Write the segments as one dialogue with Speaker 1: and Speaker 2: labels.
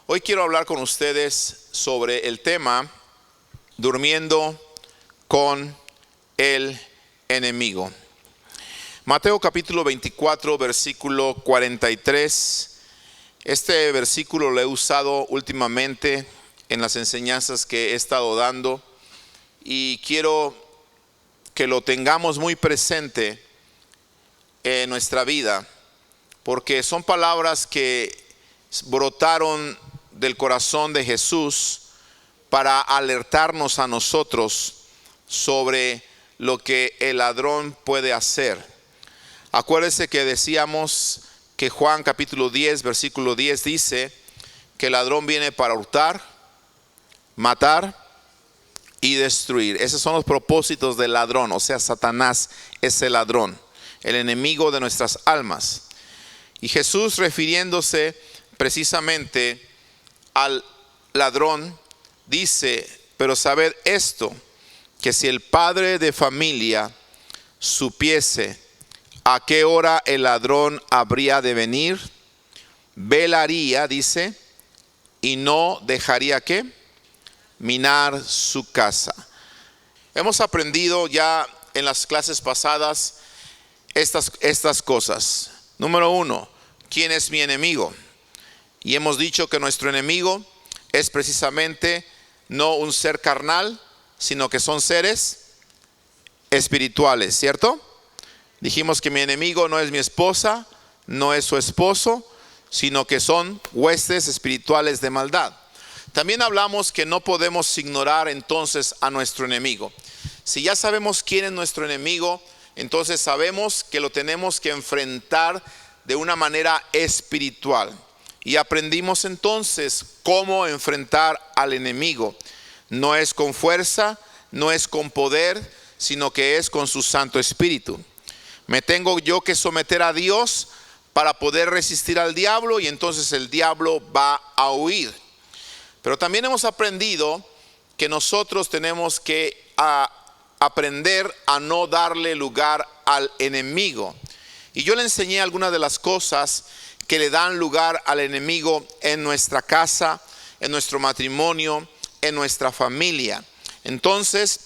Speaker 1: Hoy quiero hablar con ustedes sobre el tema durmiendo con el enemigo. Mateo capítulo 24, versículo 43. Este versículo lo he usado últimamente en las enseñanzas que he estado dando y quiero que lo tengamos muy presente en nuestra vida, porque son palabras que brotaron del corazón de Jesús para alertarnos a nosotros sobre lo que el ladrón puede hacer. Acuérdense que decíamos que Juan capítulo 10, versículo 10 dice que el ladrón viene para hurtar, matar y destruir. Esos son los propósitos del ladrón, o sea, Satanás es el ladrón, el enemigo de nuestras almas. Y Jesús, refiriéndose precisamente al ladrón, dice: pero sabed esto, que si el padre de familia supiese a qué hora el ladrón habría de venir, velaría, dice, y no dejaría que minar su casa. Hemos aprendido ya en las clases pasadas estas cosas. Número 1, ¿quién es mi enemigo? Y hemos dicho que nuestro enemigo es precisamente no un ser carnal, sino que son seres espirituales, ¿cierto? Dijimos que mi enemigo no es mi esposa, no es su esposo, sino que son huestes espirituales de maldad. También hablamos que no podemos ignorar entonces a nuestro enemigo. Si ya sabemos quién es nuestro enemigo, entonces sabemos que lo tenemos que enfrentar de una manera espiritual. Y aprendimos entonces cómo enfrentar al enemigo. No es con fuerza, no es con poder, sino que es con su Santo Espíritu. Me tengo yo que someter a Dios para poder resistir al diablo, y entonces el diablo va a huir. Pero también hemos aprendido que nosotros tenemos que aprender a no darle lugar al enemigo. Y yo le enseñé algunas de las cosas que le dan lugar al enemigo en nuestra casa, en nuestro matrimonio, en nuestra familia. Entonces,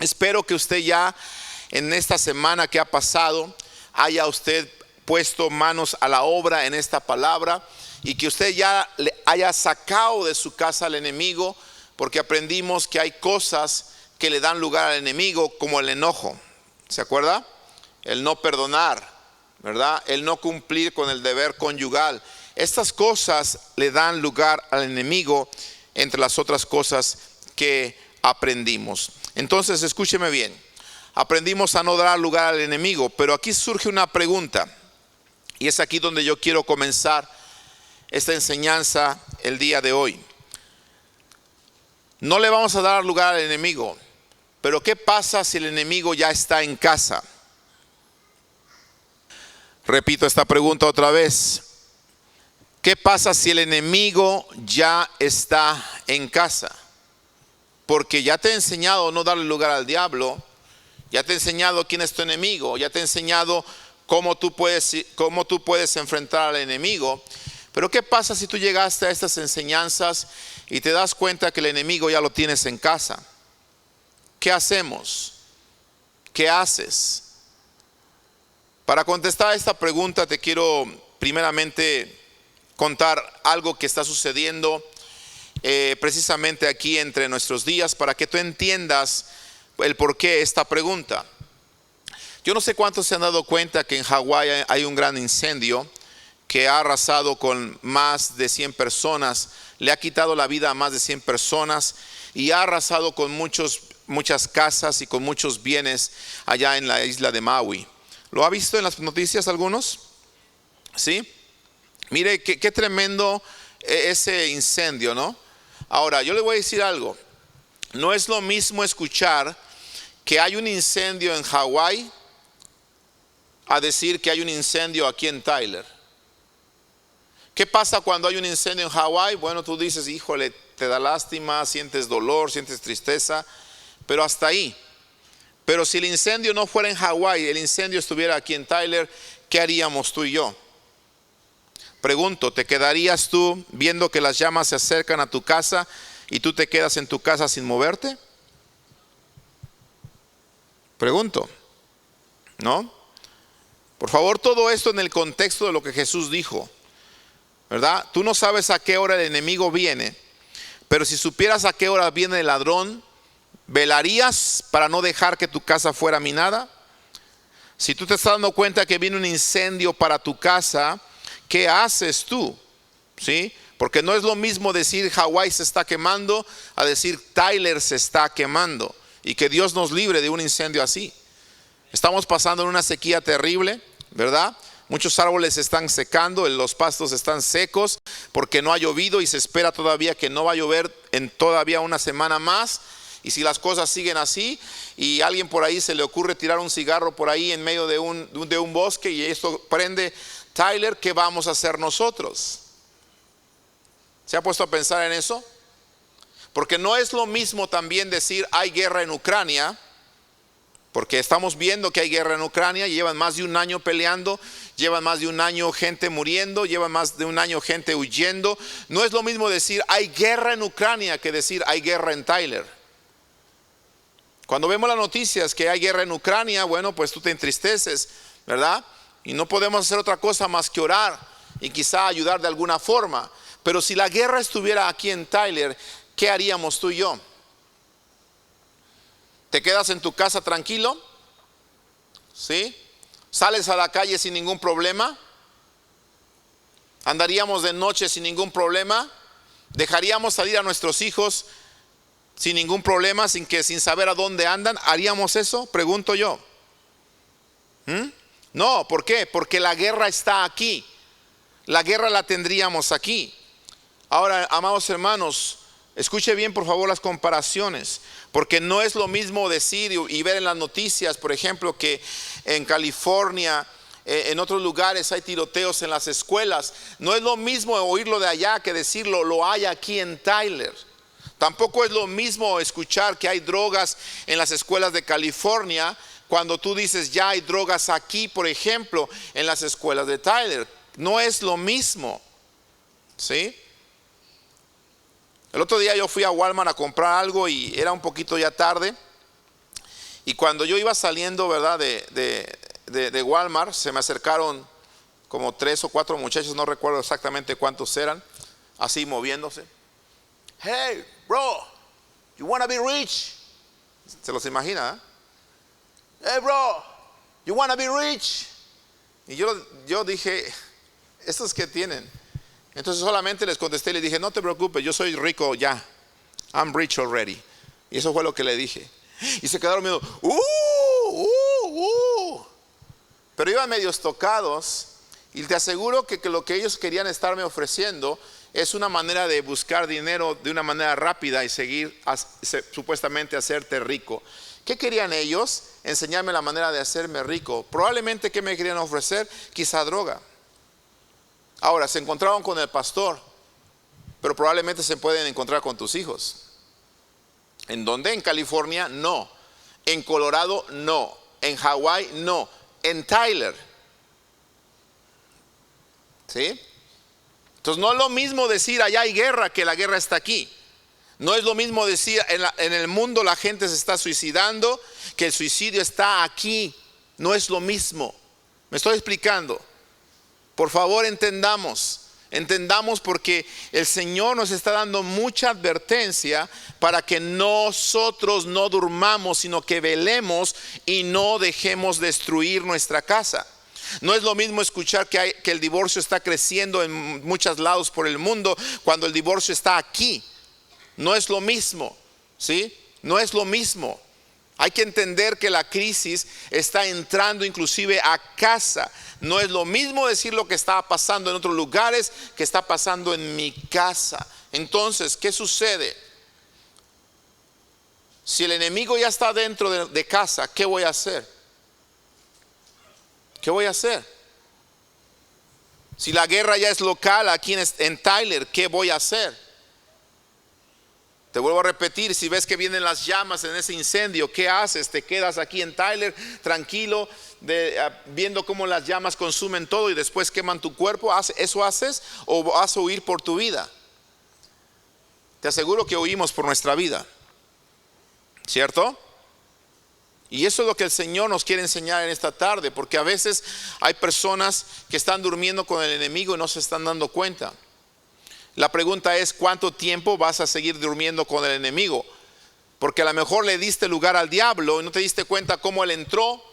Speaker 1: espero que usted ya en esta semana que ha pasado haya usted puesto manos a la obra en esta palabra y que usted ya le haya sacado de su casa al enemigo, porque aprendimos que hay cosas que le dan lugar al enemigo, como el enojo. ¿Se acuerda? El no perdonar, ¿verdad? El no cumplir con el deber conyugal. Estas cosas le dan lugar al enemigo, entre las otras cosas que aprendimos. Entonces, escúcheme bien. Aprendimos a no dar lugar al enemigo, pero aquí surge una pregunta, y es aquí donde yo quiero comenzar esta enseñanza el día de hoy. No le vamos a dar lugar al enemigo, pero ¿qué pasa si el enemigo ya está en casa? Repito esta pregunta otra vez. ¿Qué pasa si el enemigo ya está en casa? Porque ya te he enseñado no darle lugar al diablo, ya te he enseñado quién es tu enemigo, ya te he enseñado cómo tú puedes enfrentar al enemigo. Pero ¿qué pasa si tú llegaste a estas enseñanzas y te das cuenta que el enemigo ya lo tienes en casa? ¿Qué hacemos? ¿Qué haces? Para contestar a esta pregunta te quiero primeramente contar algo que está sucediendo precisamente aquí entre nuestros días, para que tú entiendas el por qué esta pregunta. Yo no sé cuántos se han dado cuenta que en Hawái hay un gran incendio que ha arrasado con más de 100 personas, le ha quitado la vida a más de 100 personas y ha arrasado con muchas casas y con muchos bienes allá en la isla de Maui. ¿Lo ha visto en las noticias algunos? ¿Sí? Mire qué tremendo ese incendio, ¿no? Ahora, yo le voy a decir algo. No es lo mismo escuchar que hay un incendio en Hawái a decir que hay un incendio aquí en Tyler. ¿Qué pasa cuando hay un incendio en Hawái? Bueno, tú dices, híjole, te da lástima, sientes dolor, sientes tristeza, pero hasta ahí. Pero si el incendio no fuera en Hawái, el incendio estuviera aquí en Tyler, ¿qué haríamos tú y yo? Pregunto, ¿te quedarías tú viendo que las llamas se acercan a tu casa y tú te quedas en tu casa sin moverte? Pregunto, ¿no? Por favor, todo esto en el contexto de lo que Jesús dijo, ¿verdad? Tú no sabes a qué hora el enemigo viene, pero si supieras a qué hora viene el ladrón, ¿velarías para no dejar que tu casa fuera minada? Si tú te estás dando cuenta que viene un incendio para tu casa, ¿qué haces tú? ¿Sí? Porque no es lo mismo decir Hawái se está quemando a decir Tyler se está quemando. Y que Dios nos libre de un incendio así. Estamos pasando en una sequía terrible, ¿verdad? Muchos árboles se están secando, los pastos están secos porque no ha llovido y se espera todavía que no va a llover en todavía una semana más. Y si las cosas siguen así y a alguien por ahí se le ocurre tirar un cigarro por ahí en medio de un bosque y esto prende, Tyler, ¿qué vamos a hacer nosotros? ¿Se ha puesto a pensar en eso? Porque no es lo mismo también decir hay guerra en Ucrania, porque estamos viendo que hay guerra en Ucrania, llevan más de un año peleando, llevan más de un año gente muriendo, llevan más de un año gente huyendo. No es lo mismo decir hay guerra en Ucrania que decir hay guerra en Tyler. Cuando vemos las noticias que hay guerra en Ucrania, bueno, pues tú te entristeces, ¿verdad? Y no podemos hacer otra cosa más que orar y quizá ayudar de alguna forma. Pero si la guerra estuviera aquí en Tyler, ¿qué haríamos tú y yo? ¿Te quedas en tu casa tranquilo? ¿Sí? ¿Sales a la calle sin ningún problema? ¿Andaríamos de noche sin ningún problema? ¿Dejaríamos salir a nuestros hijos sin ningún problema, sin saber a dónde andan? ¿Haríamos eso? Pregunto yo. No, ¿por qué? Porque la guerra está aquí. La guerra la tendríamos aquí. Ahora, amados hermanos, escuche bien por favor las comparaciones, porque no es lo mismo decir y ver en las noticias, por ejemplo, que en California, en otros lugares hay tiroteos en las escuelas. No es lo mismo oírlo de allá que decirlo, lo hay aquí en Tyler. Tampoco es lo mismo escuchar que hay drogas en las escuelas de California cuando tú dices ya hay drogas aquí, por ejemplo, en las escuelas de Tyler. No es lo mismo, ¿sí? El otro día yo fui a Walmart a comprar algo y era un poquito ya tarde. Y cuando yo iba saliendo, ¿verdad? de Walmart, se me acercaron como 3 o 4 muchachos, no recuerdo exactamente cuántos eran, así moviéndose. Hey, bro, you wanna be rich? Se los imagina, ¿eh? Hey, bro, you wanna be rich? Y yo dije, ¿estos qué tienen? Entonces solamente les contesté y les dije, no te preocupes, yo soy rico ya. I'm rich already. Y eso fue lo que le dije. Y se quedaron medio, pero iban medios tocados. Y te aseguro que lo que ellos querían estarme ofreciendo es una manera de buscar dinero de una manera rápida y seguir supuestamente hacerte rico. ¿Qué querían ellos? Enseñarme la manera de hacerme rico. Probablemente, ¿qué me querían ofrecer? Quizá droga. Ahora, se encontraron con el pastor, pero probablemente se pueden encontrar con tus hijos. ¿En dónde? En California, no. En Colorado, no. En Hawái, no. En Tyler. ¿Sí? Entonces no es lo mismo decir allá hay guerra que la guerra está aquí. No es lo mismo decir en el mundo la gente se está suicidando que el suicidio está aquí. No es lo mismo. ¿Me estoy explicando? Por favor, entendamos porque el Señor nos está dando mucha advertencia para que nosotros no durmamos, sino que velemos y no dejemos destruir nuestra casa. No es lo mismo escuchar que el divorcio está creciendo en muchos lados por el mundo cuando el divorcio está aquí. No es lo mismo, ¿sí? No es lo mismo. Hay que entender que la crisis está entrando inclusive a casa. No es lo mismo decir lo que está pasando en otros lugares que está pasando en mi casa. Entonces, ¿qué sucede? Si el enemigo ya está dentro de casa, ¿qué voy a hacer? ¿Qué voy a hacer? Si la guerra ya es local aquí en Tyler, ¿qué voy a hacer? Te vuelvo a repetir, si ves que vienen las llamas en ese incendio, ¿qué haces? ¿Te quedas aquí en Tyler tranquilo viendo cómo las llamas consumen todo y después queman tu cuerpo? ¿Eso haces o vas a huir por tu vida? Te aseguro que huimos por nuestra vida, ¿cierto? Y eso es lo que el Señor nos quiere enseñar en esta tarde, porque a veces hay personas que están durmiendo con el enemigo y no se están dando cuenta. La pregunta es, ¿cuánto tiempo vas a seguir durmiendo con el enemigo? Porque a lo mejor le diste lugar al diablo y no te diste cuenta cómo él entró,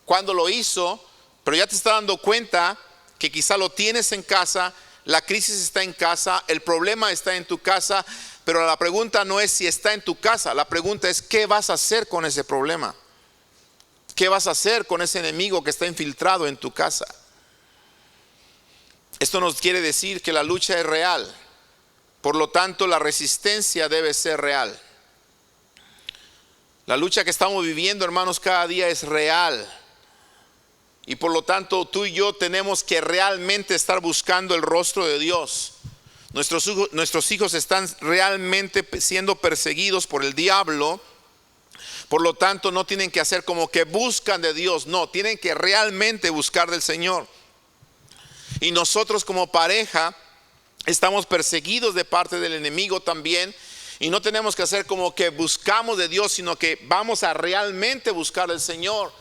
Speaker 1: cuándo lo hizo, pero ya te estás dando cuenta que quizá lo tienes en casa, la crisis está en casa, el problema está en tu casa, pero la pregunta no es si está en tu casa, la pregunta es ¿qué vas a hacer con ese problema? ¿Qué vas a hacer con ese enemigo que está infiltrado en tu casa? Esto nos quiere decir que la lucha es real, por lo tanto la resistencia debe ser real. La lucha que estamos viviendo, hermanos, cada día es real. Y por lo tanto tú y yo tenemos que realmente estar buscando el rostro de Dios. Nuestros hijos están realmente siendo perseguidos por el diablo. Por lo tanto no tienen que hacer como que buscan de Dios. No, tienen que realmente buscar del Señor. Y nosotros como pareja estamos perseguidos de parte del enemigo también. Y no tenemos que hacer como que buscamos de Dios, sino que vamos a realmente buscar al Señor.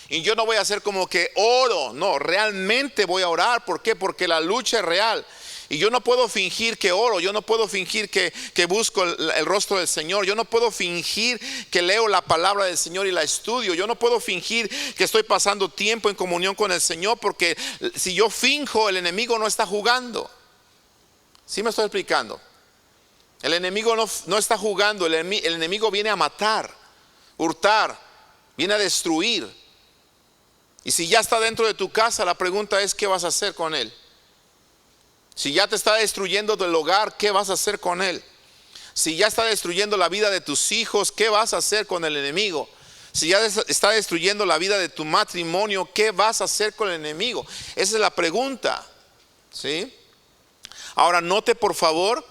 Speaker 1: Y yo no voy a hacer como que oro, no, realmente voy a orar. ¿Por qué? Porque la lucha es real. Y yo no puedo fingir que oro, yo no puedo fingir que busco el rostro del Señor. Yo no puedo fingir que leo la palabra del Señor y la estudio. Yo no puedo fingir que estoy pasando tiempo en comunión con el Señor, porque si yo finjo, el enemigo no está jugando. ¿Sí me estoy explicando? El enemigo no está jugando, el enemigo viene a matar, hurtar, viene a destruir. Y si ya está dentro de tu casa, la pregunta es ¿qué vas a hacer con él? Si ya te está destruyendo del hogar, ¿qué vas a hacer con él? Si ya está destruyendo la vida de tus hijos, ¿qué vas a hacer con el enemigo? Si ya está destruyendo la vida de tu matrimonio, ¿qué vas a hacer con el enemigo? Esa es la pregunta, ¿sí? Ahora note por favor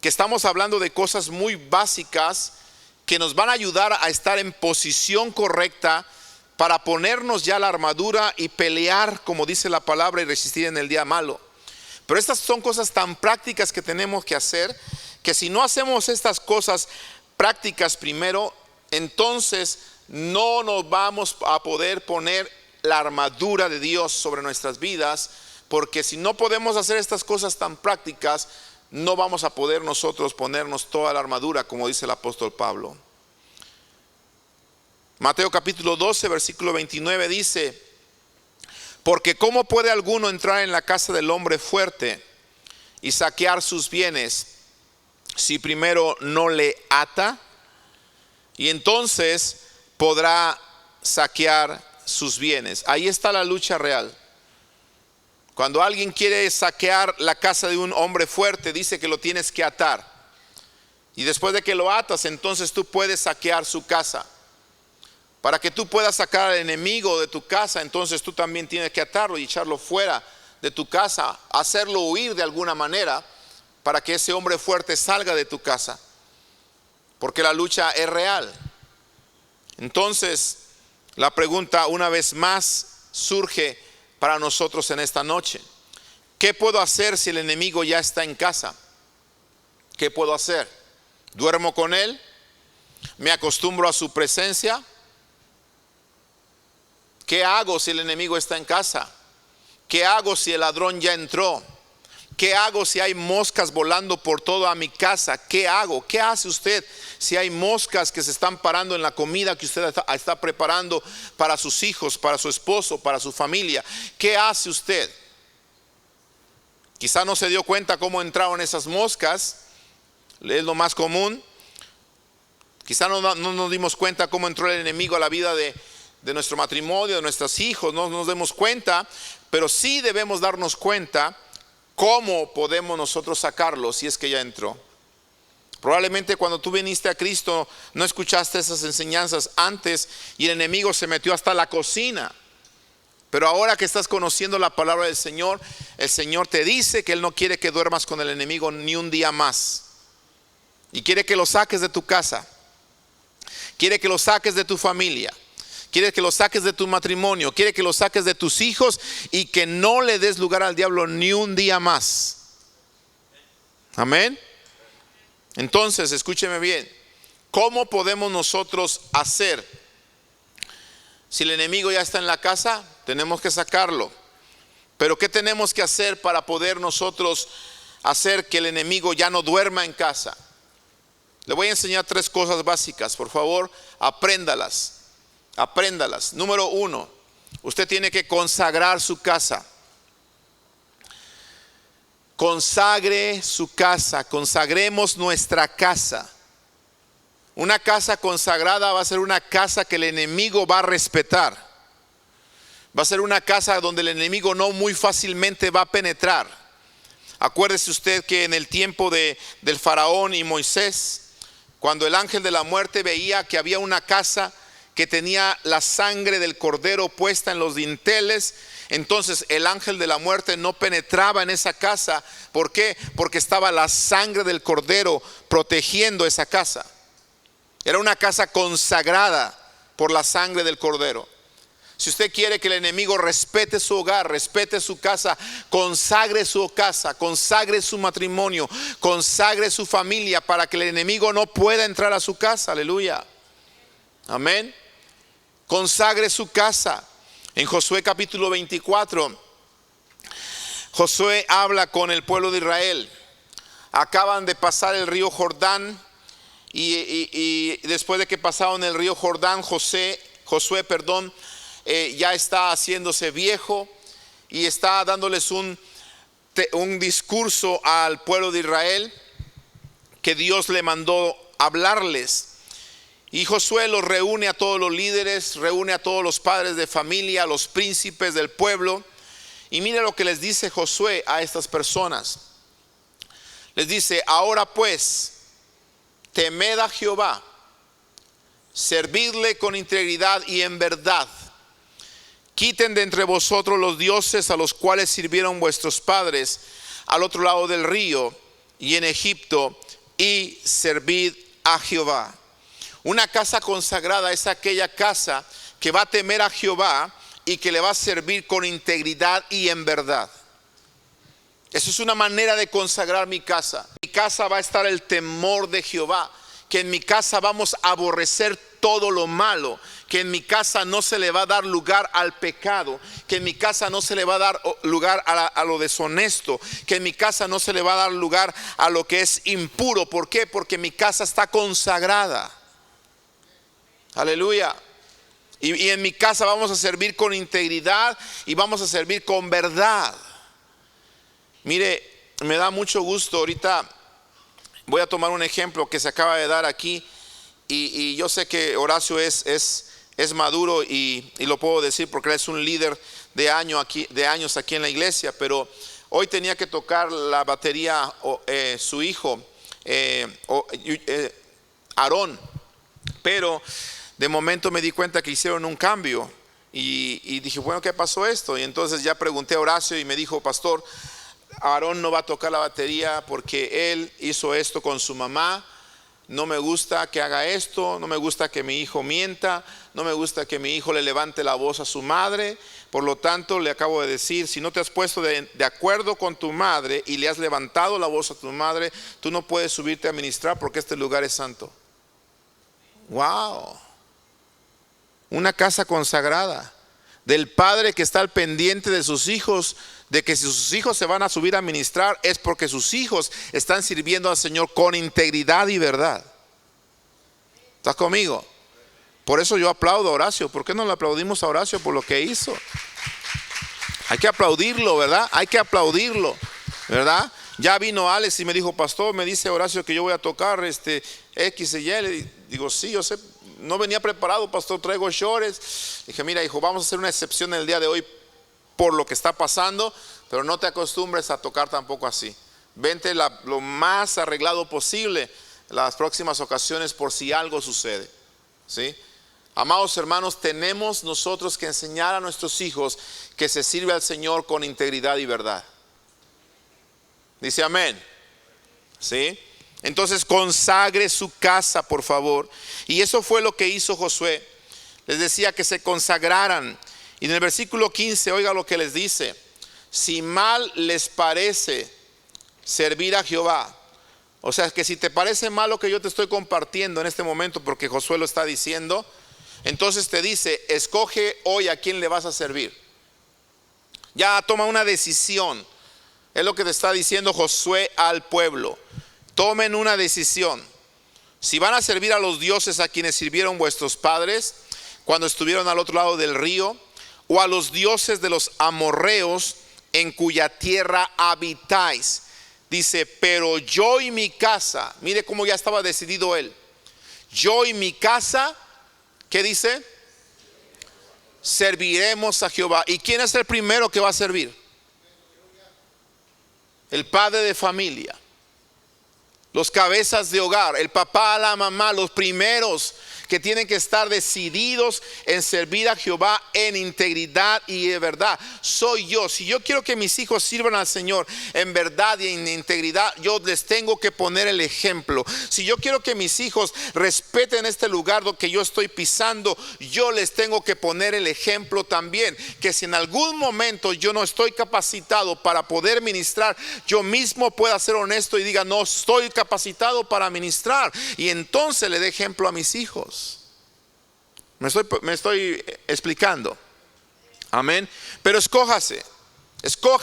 Speaker 1: que estamos hablando de cosas muy básicas que nos van a ayudar a estar en posición correcta para ponernos ya la armadura y pelear, como dice la palabra, y resistir en el día malo. Pero estas son cosas tan prácticas que tenemos que hacer, que si no hacemos estas cosas prácticas primero, entonces no nos vamos a poder poner la armadura de Dios sobre nuestras vidas, porque si no podemos hacer estas cosas tan prácticas, no vamos a poder nosotros ponernos toda la armadura, como dice el apóstol Pablo. Mateo capítulo 12, versículo 29 dice: porque ¿cómo puede alguno entrar en la casa del hombre fuerte y saquear sus bienes si primero no le ata? Y entonces podrá saquear sus bienes. Ahí está la lucha real. Cuando alguien quiere saquear la casa de un hombre fuerte, dice que lo tienes que atar. Y después de que lo atas, entonces tú puedes saquear su casa. Para que tú puedas sacar al enemigo de tu casa, entonces tú también tienes que atarlo y echarlo fuera de tu casa, hacerlo huir de alguna manera, para que ese hombre fuerte salga de tu casa, porque la lucha es real. Entonces la pregunta una vez más surge para nosotros en esta noche: ¿qué puedo hacer si el enemigo ya está en casa? ¿Qué puedo hacer? ¿Duermo con él? ¿Me acostumbro a su presencia? ¿Qué hago si el enemigo está en casa? ¿Qué hago si el ladrón ya entró? ¿Qué hago si hay moscas volando por toda mi casa? ¿Qué hago? ¿Qué hace usted si hay moscas que se están parando en la comida que usted está preparando para sus hijos, para su esposo, para su familia? ¿Qué hace usted? Quizá no se dio cuenta cómo entraron esas moscas, es lo más común. Quizá no nos dimos cuenta cómo entró el enemigo a la vida de nuestro matrimonio, de nuestros hijos, no nos demos cuenta, pero sí debemos darnos cuenta cómo podemos nosotros sacarlo si es que ya entró. Probablemente cuando tú viniste a Cristo no escuchaste esas enseñanzas antes y el enemigo se metió hasta la cocina. Pero ahora que estás conociendo la palabra del Señor, el Señor te dice que Él no quiere que duermas con el enemigo ni un día más. y quiere que lo saques de tu casa, quiere que lo saques de tu familia, quiere que lo saques de tu matrimonio, quiere que lo saques de tus hijos y que no le des lugar al diablo ni un día más. Amén. Entonces, escúcheme bien, ¿cómo podemos nosotros hacer? Si el enemigo ya está en la casa, tenemos que sacarlo. Pero ¿qué tenemos que hacer para poder nosotros hacer que el enemigo ya no duerma en casa? Le voy a enseñar 3 cosas básicas, por favor, apréndalas. Apréndalas. Número 1, usted tiene que consagrar su casa. Consagre su casa, consagremos nuestra casa. Una casa consagrada va a ser una casa que el enemigo va a respetar. Va a ser una casa donde el enemigo no muy fácilmente va a penetrar. Acuérdese usted que en el tiempo del faraón y Moisés, cuando el ángel de la muerte veía que había una casa que tenía la sangre del cordero puesta en los dinteles, entonces el ángel de la muerte no penetraba en esa casa. ¿Por qué? Porque estaba la sangre del cordero protegiendo esa casa. Era una casa consagrada por la sangre del cordero. Si usted quiere que el enemigo respete su hogar, respete su casa, consagre su casa, consagre su matrimonio, consagre su familia para que el enemigo no pueda entrar a su casa. Aleluya. Amén. Consagre su casa. En Josué capítulo 24, Josué habla con el pueblo de Israel. Acaban de pasar el río Jordán y después de que pasaron el río Jordán, Josué, ya está haciéndose viejo y está dándoles un discurso al pueblo de Israel que Dios le mandó hablarles. Y Josué los reúne a todos los líderes, reúne a todos los padres de familia, a los príncipes del pueblo. Y mire lo que les dice Josué a estas personas. Les dice: ahora pues, temed a Jehová, servidle con integridad y en verdad. Quiten de entre vosotros los dioses a los cuales sirvieron vuestros padres al otro lado del río y en Egipto, y servid a Jehová. Una casa consagrada es aquella casa que va a temer a Jehová y que le va a servir con integridad y en verdad. Eso es una manera de consagrar mi casa. En mi casa va a estar el temor de Jehová, que en mi casa vamos a aborrecer todo lo malo, que en mi casa no se le va a dar lugar al pecado, que en mi casa no se le va a dar lugar a lo deshonesto, que en mi casa no se le va a dar lugar a lo que es impuro. ¿Por qué? Porque mi casa está consagrada. Aleluya. Y en mi casa vamos a servir con integridad y vamos a servir con verdad. Mire, me da mucho gusto. Ahorita voy a tomar un ejemplo que se acaba de dar aquí. Y yo sé que Horacio es maduro y lo puedo decir porque él es un líder de años aquí en la iglesia. Pero hoy tenía que tocar la batería su hijo Aarón. Pero de momento me di cuenta que hicieron un cambio y dije, bueno, ¿qué pasó esto? Y entonces ya pregunté a Horacio y me dijo: pastor, Aarón no va a tocar la batería porque él hizo esto con su mamá. No me gusta que haga esto, no me gusta que mi hijo mienta, no me gusta que mi hijo le levante la voz a su madre. Por lo tanto, le acabo de decir, si no te has puesto de acuerdo con tu madre y le has levantado la voz a tu madre, tú no puedes subirte a ministrar porque este lugar es santo. Wow. Una casa consagrada del padre que está al pendiente de sus hijos, de que si sus hijos se van a subir a ministrar es porque sus hijos están sirviendo al Señor con integridad y verdad. ¿Estás conmigo? Por eso yo aplaudo a Horacio. ¿Por qué no le aplaudimos a Horacio por lo que hizo? Hay que aplaudirlo, ¿verdad? Hay que aplaudirlo, ¿verdad? Ya vino Alex y me dijo: pastor, me dice Horacio que yo voy a tocar X y Y. Le digo: sí, yo sé. No venía preparado, pastor, traigo shorts. Dije: mira, hijo, vamos a hacer una excepción el día de hoy por lo que está pasando, pero no te acostumbres a tocar tampoco así. Vente lo más arreglado posible las próximas ocasiones por si algo sucede, ¿sí? Amados hermanos, tenemos nosotros que enseñar a nuestros hijos que se sirve al Señor con integridad y verdad. Dice amén, ¿sí? Entonces consagre su casa, por favor. Y eso fue lo que hizo Josué. Les decía que se consagraran. Y en el versículo 15, oiga lo que les dice: si mal les parece servir a Jehová. O sea, que si te parece mal lo que yo te estoy compartiendo en este momento, porque Josué lo está diciendo, entonces te dice: escoge hoy a quién le vas a servir. Ya toma una decisión. Es lo que te está diciendo Josué al pueblo. Tomen una decisión. Si van a servir a los dioses a quienes sirvieron vuestros padres cuando estuvieron al otro lado del río, o a los dioses de los amorreos en cuya tierra habitáis. Dice: pero yo y mi casa, mire cómo ya estaba decidido él. Yo y mi casa, ¿qué dice? Serviremos a Jehová. ¿Y quién es el primero que va a servir? El padre de familia, los cabezas de hogar, el papá, la mamá, los primeros que tienen que estar decididos en servir a Jehová en integridad y de verdad. Soy yo. Si yo quiero que mis hijos sirvan al Señor en verdad y en integridad, yo les tengo que poner el ejemplo. Si yo quiero que mis hijos respeten este lugar que yo estoy pisando, yo les tengo que poner el ejemplo también. Que si en algún momento yo no estoy capacitado para poder ministrar, yo mismo pueda ser honesto y diga: no estoy capacitado para ministrar, y entonces le dé ejemplo a mis hijos. Me estoy explicando. Amén. Pero escójase,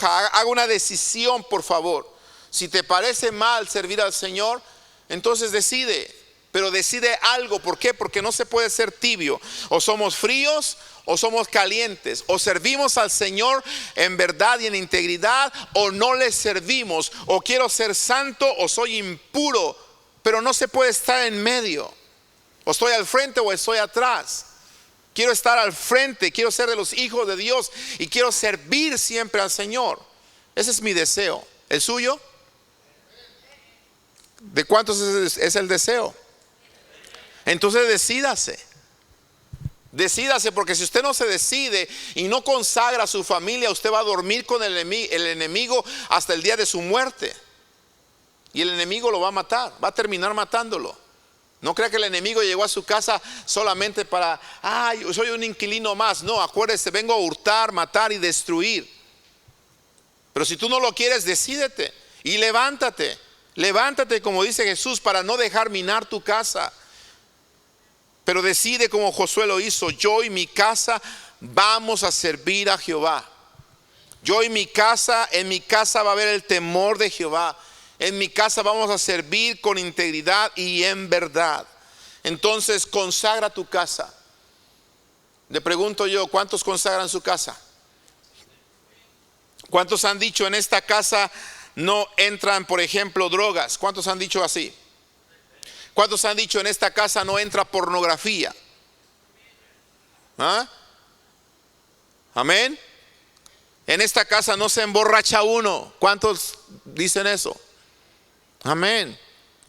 Speaker 1: haga una decisión, por favor. Si te parece mal servir al Señor, entonces decide. Pero decide algo. ¿Por qué? Porque no se puede ser tibio. O somos fríos o somos calientes. O servimos al Señor en verdad y en integridad, o no le servimos. O quiero ser santo o soy impuro. Pero no se puede estar en medio. O estoy al frente o estoy atrás. Quiero estar al frente, quiero ser de los hijos de Dios y quiero servir siempre al Señor. Ese es mi deseo. ¿El suyo? ¿De cuántos es el deseo? Entonces decídase, porque si usted no se decide y no consagra a su familia, usted va a dormir con el enemigo hasta el día de su muerte. Y el enemigo lo va a matar, va a terminar matándolo. No crea que el enemigo llegó a su casa solamente para: yo soy un inquilino más. No, acuérdese, vengo a hurtar, matar y destruir. Pero si tú no lo quieres, decídete y levántate. Levántate, como dice Jesús, para no dejar minar tu casa. Pero decide como Josué lo hizo: yo y mi casa vamos a servir a Jehová. Yo y mi casa, en mi casa va a haber el temor de Jehová. En mi casa vamos a servir con integridad y en verdad. Entonces consagra tu casa. Le pregunto yo: ¿cuántos consagran su casa? ¿Cuántos han dicho: en esta casa no entran, por ejemplo, drogas? ¿Cuántos han dicho así? ¿Cuántos han dicho: en esta casa no entra pornografía? ¿Ah? Amén. En esta casa no se emborracha uno. ¿Cuántos dicen eso? Amén.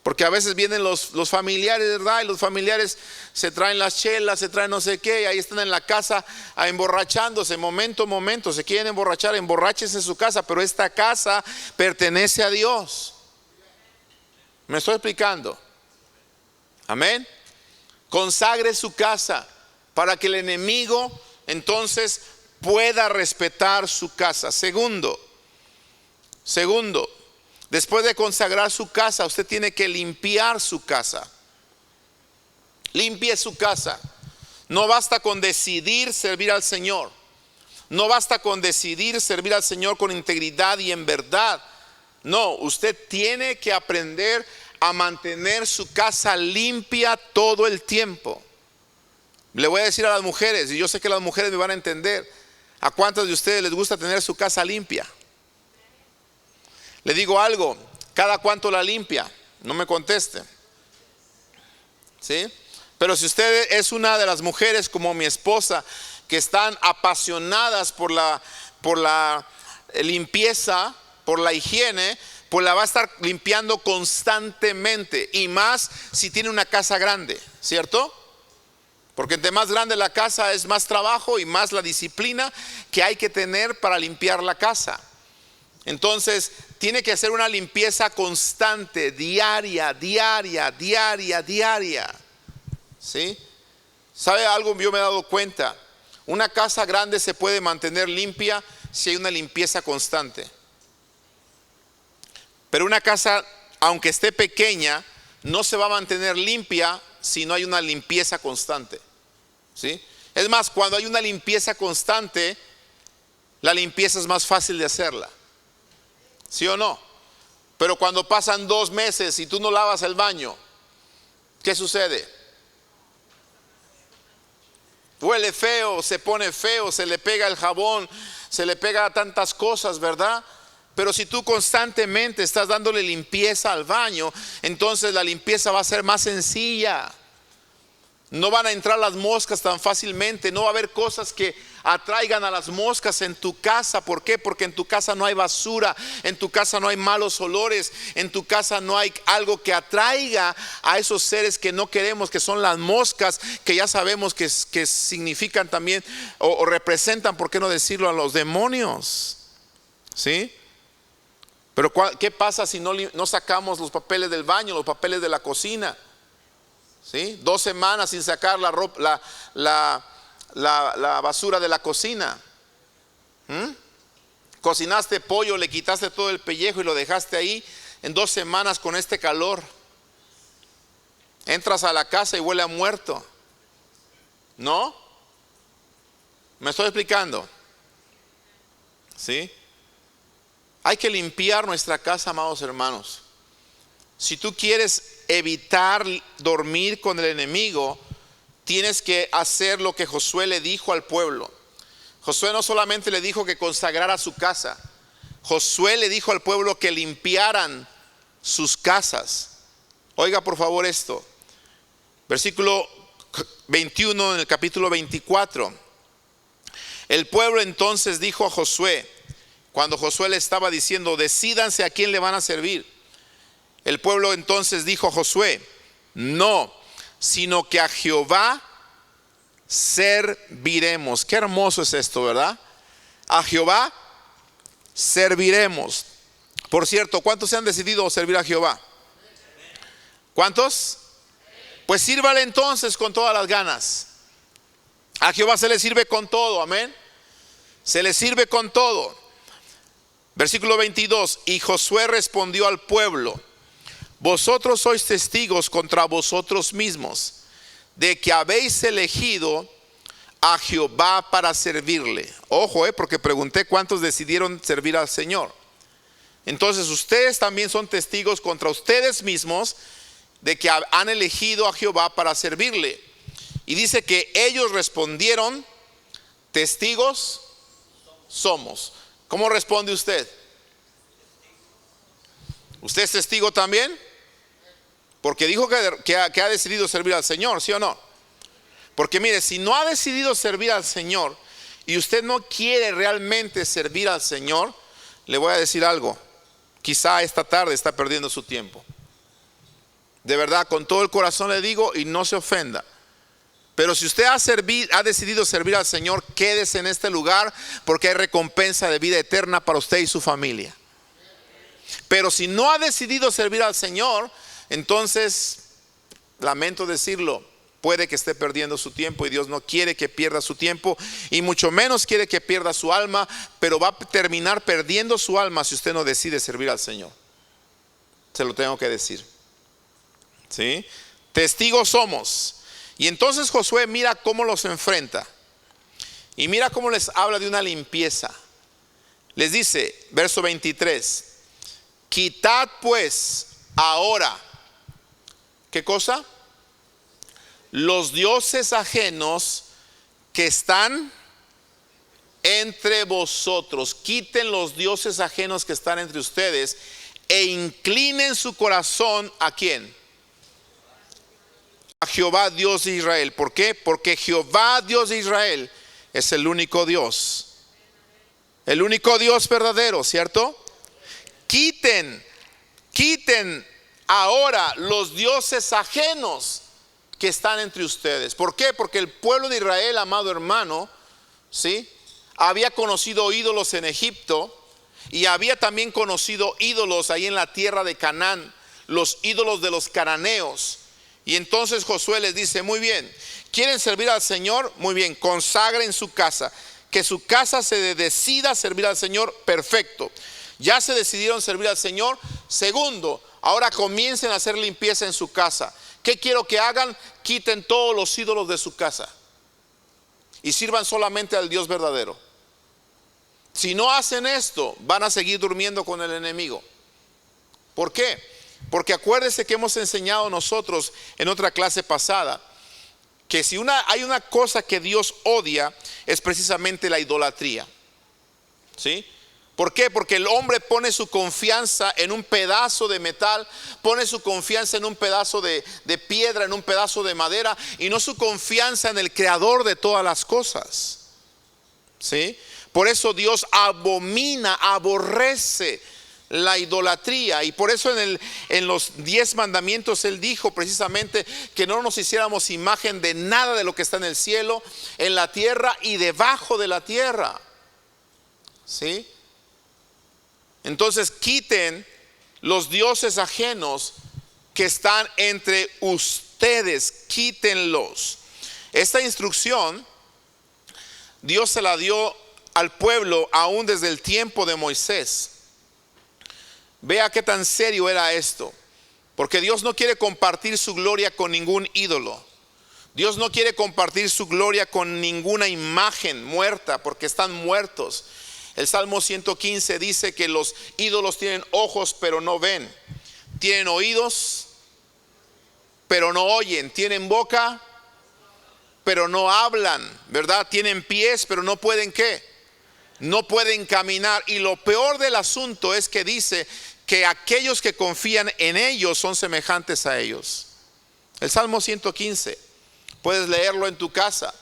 Speaker 1: Porque a veces vienen los familiares, ¿verdad? Y los familiares se traen las chelas, se traen no sé qué, y ahí están en la casa emborrachándose. Momento, se quieren emborrachar, emborráchense en su casa, pero esta casa pertenece a Dios. ¿Me estoy explicando? Amén. Consagre su casa para que el enemigo entonces pueda respetar su casa. Segundo, después de consagrar su casa, usted tiene que limpiar su casa. Limpie su casa. No basta con decidir servir al Señor. No basta con decidir servir al Señor con integridad y en verdad. No, usted tiene que aprender a mantener su casa limpia todo el tiempo. Le voy a decir a las mujeres, y yo sé que las mujeres me van a entender: ¿a cuántas de ustedes les gusta tener su casa limpia? Le digo algo: ¿cada cuánto la limpia? No me conteste. ¿Sí? Pero si usted es una de las mujeres como mi esposa, que están apasionadas por la limpieza, por la higiene, pues la va a estar limpiando constantemente. Y más si tiene una casa grande, ¿cierto? Porque entre más grande la casa es más trabajo y más la disciplina que hay que tener para limpiar la casa. Entonces tiene que hacer una limpieza constante, diaria. ¿Sí? ¿Sabe algo? Yo me he dado cuenta. Una casa grande se puede mantener limpia si hay una limpieza constante. Pero una casa, aunque esté pequeña, no se va a mantener limpia si no hay una limpieza constante. ¿Sí? Es más, cuando hay una limpieza constante, la limpieza es más fácil de hacerla. ¿Sí o no? Pero cuando pasan 2 meses y tú no lavas el baño, ¿qué sucede? Huele feo, se pone feo, se le pega el jabón, se le pega tantas cosas, ¿verdad? Pero si tú constantemente estás dándole limpieza al baño, entonces la limpieza va a ser más sencilla. No van a entrar las moscas tan fácilmente. No va a haber cosas que atraigan a las moscas en tu casa. ¿Por qué? Porque en tu casa no hay basura, en tu casa no hay malos olores, en tu casa no hay algo que atraiga a esos seres que no queremos, que son las moscas, que ya sabemos que significan también o representan, ¿por qué no decirlo?, a los demonios. ¿Sí? Pero ¿qué pasa si no sacamos los papeles del baño, los papeles de la cocina? ¿Sí? 2 semanas sin sacar la ropa, la basura de la cocina. Cocinaste pollo, le quitaste todo el pellejo y lo dejaste ahí en 2 semanas con este calor. Entras a la casa y huele a muerto. ¿No? ¿Me estoy explicando? ¿Sí? Hay que limpiar nuestra casa, amados hermanos. Si tú quieres evitar dormir con el enemigo, tienes que hacer lo que Josué le dijo al pueblo. Josué no solamente le dijo que consagrara su casa, Josué le dijo al pueblo que limpiaran sus casas. Oiga por favor esto, versículo 21 en el capítulo 24. El pueblo entonces dijo a Josué, cuando Josué le estaba diciendo: decídanse a quién le van a servir. El pueblo entonces dijo a Josué: no, sino que a Jehová serviremos. Qué hermoso es esto, ¿verdad? A Jehová serviremos. Por cierto, ¿cuántos se han decidido servir a Jehová? ¿Cuántos? Pues sírvale entonces con todas las ganas. A Jehová se le sirve con todo, amén. Se le sirve con todo. Versículo 22. Y Josué respondió al pueblo: vosotros sois testigos contra vosotros mismos de que habéis elegido a Jehová para servirle. Ojo, porque pregunté cuántos decidieron servir al Señor. Entonces ustedes también son testigos contra ustedes mismos de que han elegido a Jehová para servirle. Y dice que ellos respondieron: testigos somos. ¿Cómo responde usted? ¿Usted es testigo también? Porque dijo que ha decidido servir al Señor, ¿sí o no? Porque mire, si no ha decidido servir al Señor y usted no quiere realmente servir al Señor, le voy a decir algo: quizá esta tarde está perdiendo su tiempo. De verdad, con todo el corazón le digo, y no se ofenda. Pero si usted ha decidido servir al Señor, quédese en este lugar, porque hay recompensa de vida eterna para usted y su familia. Pero si no ha decidido servir al Señor, entonces, lamento decirlo, puede que esté perdiendo su tiempo, y Dios no quiere que pierda su tiempo, y mucho menos quiere que pierda su alma. Pero va a terminar perdiendo su alma si usted no decide servir al Señor. Se lo tengo que decir. ¿Sí? Testigos somos. Y entonces Josué mira cómo los enfrenta, y mira cómo les habla de una limpieza. Les dice, verso 23: quitad pues ahora, ¿qué cosa? Los dioses ajenos que están entre vosotros. Quiten los dioses ajenos que están entre ustedes e inclinen su corazón ¿a quién? A Jehová Dios de Israel. ¿Por qué? Porque Jehová Dios de Israel es el único Dios, el único Dios verdadero, ¿cierto? Quiten ahora los dioses ajenos que están entre ustedes. ¿Por qué? Porque el pueblo de Israel, amado hermano, ¿sí?, había conocido ídolos en Egipto, y había también conocido ídolos ahí en la tierra de Canaán, los ídolos de los cananeos. Y entonces Josué les dice: muy bien, ¿quieren servir al Señor? Muy bien, consagren su casa, que su casa se decida servir al Señor. Perfecto, ya se decidieron servir al Señor. Segundo, ahora comiencen a hacer limpieza en su casa. ¿Qué quiero que hagan? Quiten todos los ídolos de su casa y sirvan solamente al Dios verdadero. Si no hacen esto, van a seguir durmiendo con el enemigo. ¿Por qué? Porque acuérdese que hemos enseñado nosotros en otra clase pasada que si hay una cosa que Dios odia, es precisamente la idolatría. ¿Sí? ¿Por qué? Porque el hombre pone su confianza en un pedazo de metal, pone su confianza en un pedazo de piedra, en un pedazo de madera, y no su confianza en el creador de todas las cosas. ¿Sí? Por eso Dios abomina, aborrece la idolatría, y por eso en los 10 mandamientos Él dijo precisamente que no nos hiciéramos imagen de nada de lo que está en el cielo, en la tierra y debajo de la tierra. ¿Sí? Entonces quiten los dioses ajenos que están entre ustedes, quítenlos. Esta instrucción Dios se la dio al pueblo aún desde el tiempo de Moisés. Vea qué tan serio era esto, porque Dios no quiere compartir su gloria con ningún ídolo. Dios no quiere compartir su gloria con ninguna imagen muerta, porque están muertos. El Salmo 115 dice que los ídolos tienen ojos pero no ven, tienen oídos pero no oyen, tienen boca pero no hablan, ¿verdad? Tienen pies pero no pueden ¿qué? No pueden caminar. Y lo peor del asunto es que dice que aquellos que confían en ellos son semejantes a ellos. El Salmo 115, puedes leerlo en tu casa.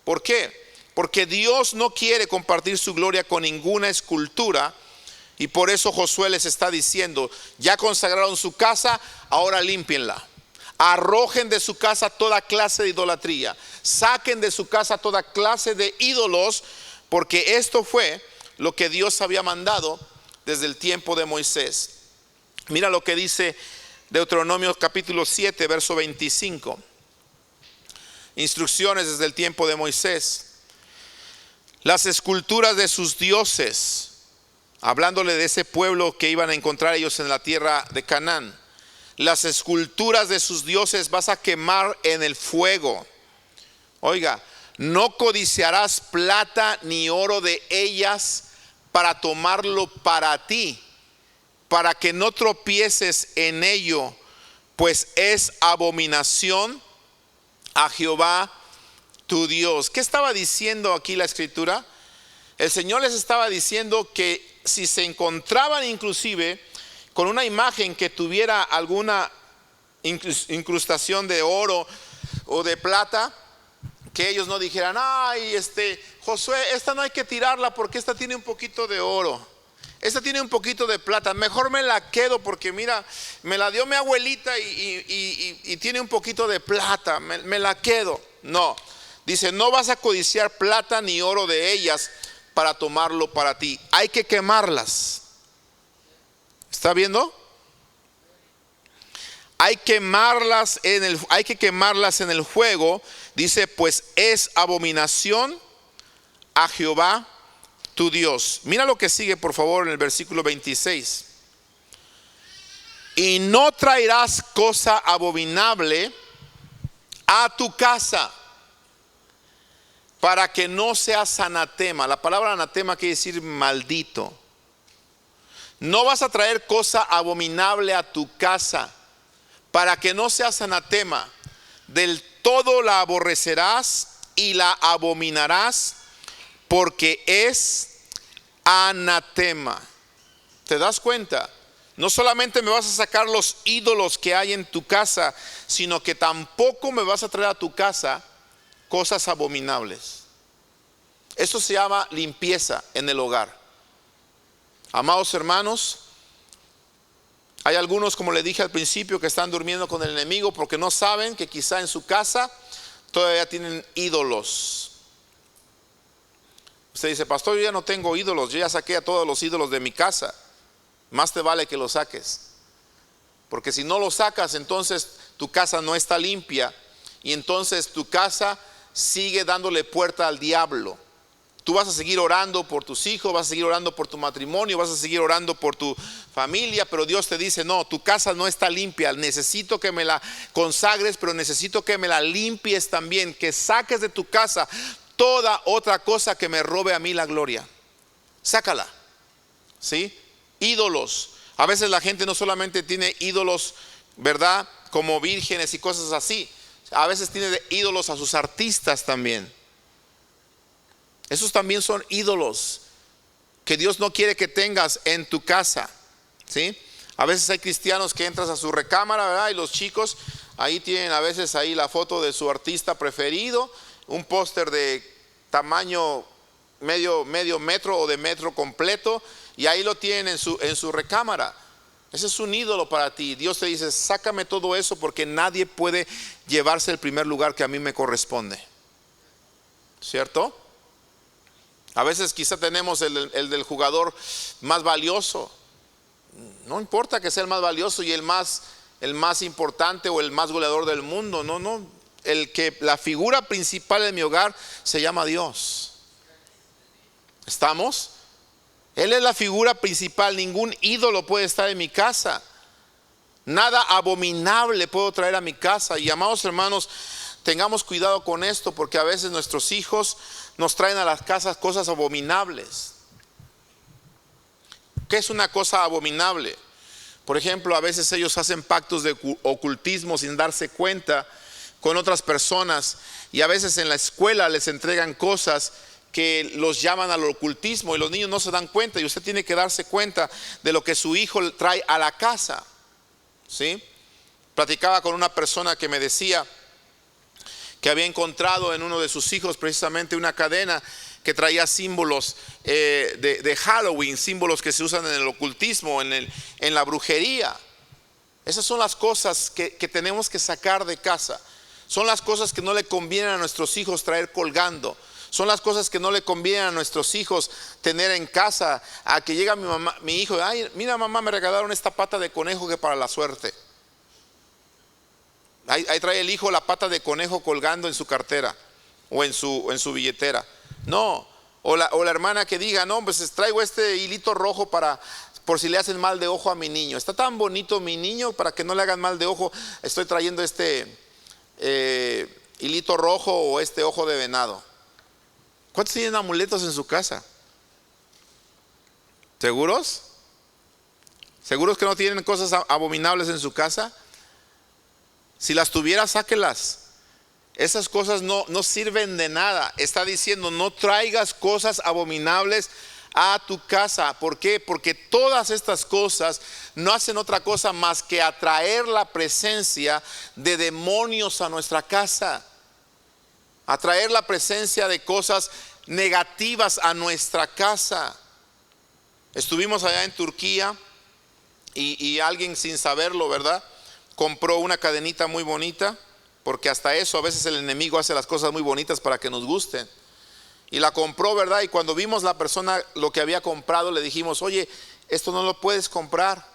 Speaker 1: ¿Por qué? Porque Dios no quiere compartir su gloria con ninguna escultura, y por eso Josué les está diciendo: ya consagraron su casa, ahora límpienla. Arrojen de su casa toda clase de idolatría, saquen de su casa toda clase de ídolos, porque esto fue lo que Dios había mandado desde el tiempo de Moisés. Mira lo que dice Deuteronomio capítulo 7, verso 25. Instrucciones desde el tiempo de Moisés. Las esculturas de sus dioses, hablándole de ese pueblo que iban a encontrar ellos en la tierra de Canaán. Las esculturas de sus dioses vas a quemar en el fuego. Oiga, no codiciarás plata ni oro de ellas para tomarlo para ti, para que no tropieces en ello, pues es abominación a Jehová tu Dios. ¿Qué estaba diciendo aquí la escritura? El Señor les estaba diciendo que si se encontraban inclusive con una imagen que tuviera alguna incrustación de oro o de plata, que ellos no dijeran: ay, Josué, esta no hay que tirarla porque esta tiene un poquito de oro, esta tiene un poquito de plata, mejor me la quedo porque mira, me la dio mi abuelita y tiene un poquito de plata, me la quedo. No, dice: no vas a codiciar plata ni oro de ellas para tomarlo para ti. Hay que quemarlas. ¿Está viendo? Hay que quemarlas en el fuego. Dice: pues es abominación a Jehová tu Dios. Mira lo que sigue, por favor, en el versículo 26. Y no traerás cosa abominable a tu casa, para que no seas anatema. La palabra anatema quiere decir maldito. No vas a traer cosa abominable a tu casa, para que no seas anatema. Del todo la aborrecerás y la abominarás, porque es anatema. ¿Te das cuenta? No solamente me vas a sacar los ídolos que hay en tu casa, sino que tampoco me vas a traer a tu casa cosas abominables. Esto se llama limpieza en el hogar. Amados hermanos, hay algunos, como le dije al principio, que están durmiendo con el enemigo porque no saben que quizá en su casa todavía tienen ídolos. Usted dice, pastor, yo ya no tengo ídolos, yo ya saqué a todos los ídolos de mi casa. Más te vale que los saques. Porque si no los sacas, entonces tu casa no está limpia. Y entonces tu casa sigue dándole puerta al diablo. Tú vas a seguir orando por tus hijos, vas a seguir orando por tu matrimonio, vas a seguir orando por tu familia, pero Dios te dice, no, tu casa no está limpia, necesito que me la consagres, pero necesito que me la limpies también, que saques de tu casa toda otra cosa que me robe a mí la gloria. Sácala, ¿sí? Ídolos. A veces la gente no solamente tiene ídolos, ¿verdad? Como vírgenes y cosas así. A veces tiene ídolos a sus artistas también. Esos también son ídolos que Dios no quiere que tengas en tu casa, ¿sí? A veces hay cristianos que entras a su recámara, ¿verdad? Y los chicos ahí tienen a veces ahí la foto de su artista preferido, un póster de tamaño medio metro o de metro completo, y ahí lo tienen en su recámara. Ese es un ídolo para ti. Dios te dice, sácame todo eso, porque nadie puede llevarse el primer lugar que a mí me corresponde, ¿cierto? A veces quizá tenemos el del jugador más valioso. No importa que sea el más valioso y el más importante o el más goleador del mundo. No. La figura principal de mi hogar se llama Dios. ¿Estamos? Él es la figura principal. Ningún ídolo puede estar en mi casa. Nada abominable puedo traer a mi casa. Y amados hermanos, tengamos cuidado con esto, porque a veces nuestros hijos nos traen a las casas cosas abominables. ¿Qué es una cosa abominable? Por ejemplo, a veces ellos hacen pactos de ocultismo sin darse cuenta con otras personas, y a veces en la escuela les entregan cosas que los llaman al ocultismo y los niños no se dan cuenta, y usted tiene que darse cuenta de lo que su hijo trae a la casa, ¿sí? Platicaba con una persona que me decía que había encontrado en uno de sus hijos precisamente una cadena que traía símbolos de Halloween, símbolos que se usan en el ocultismo, en la brujería. Esas son las cosas que tenemos que sacar de casa. Son las cosas que no le convienen a nuestros hijos traer colgando. Son las cosas que no le convienen a nuestros hijos tener en casa. A que llega mi hijo, ay, mira mamá, me regalaron esta pata de conejo que para la suerte. Ahí trae el hijo la pata de conejo colgando en su cartera o en su billetera. No, o la hermana que diga, no, pues traigo este hilito rojo por si le hacen mal de ojo a mi niño. Está tan bonito mi niño, para que no le hagan mal de ojo, estoy trayendo este hilito rojo o este ojo de venado. ¿Cuántos tienen amuletos en su casa? ¿Seguros? ¿Seguros que no tienen cosas abominables en su casa? Si las tuviera, sáquelas. Esas cosas no sirven de nada. Está diciendo, no traigas cosas abominables a tu casa. ¿Por qué? Porque todas estas cosas no hacen otra cosa más que atraer la presencia de demonios a nuestra casa. Atraer la presencia de cosas negativas a nuestra casa. Estuvimos allá en Turquía y alguien sin saberlo, ¿verdad?, compró una cadenita muy bonita, porque hasta eso a veces el enemigo hace las cosas muy bonitas para que nos gusten. Y la compró, ¿verdad? Y cuando vimos la persona lo que había comprado, le dijimos, oye, esto no lo puedes comprar.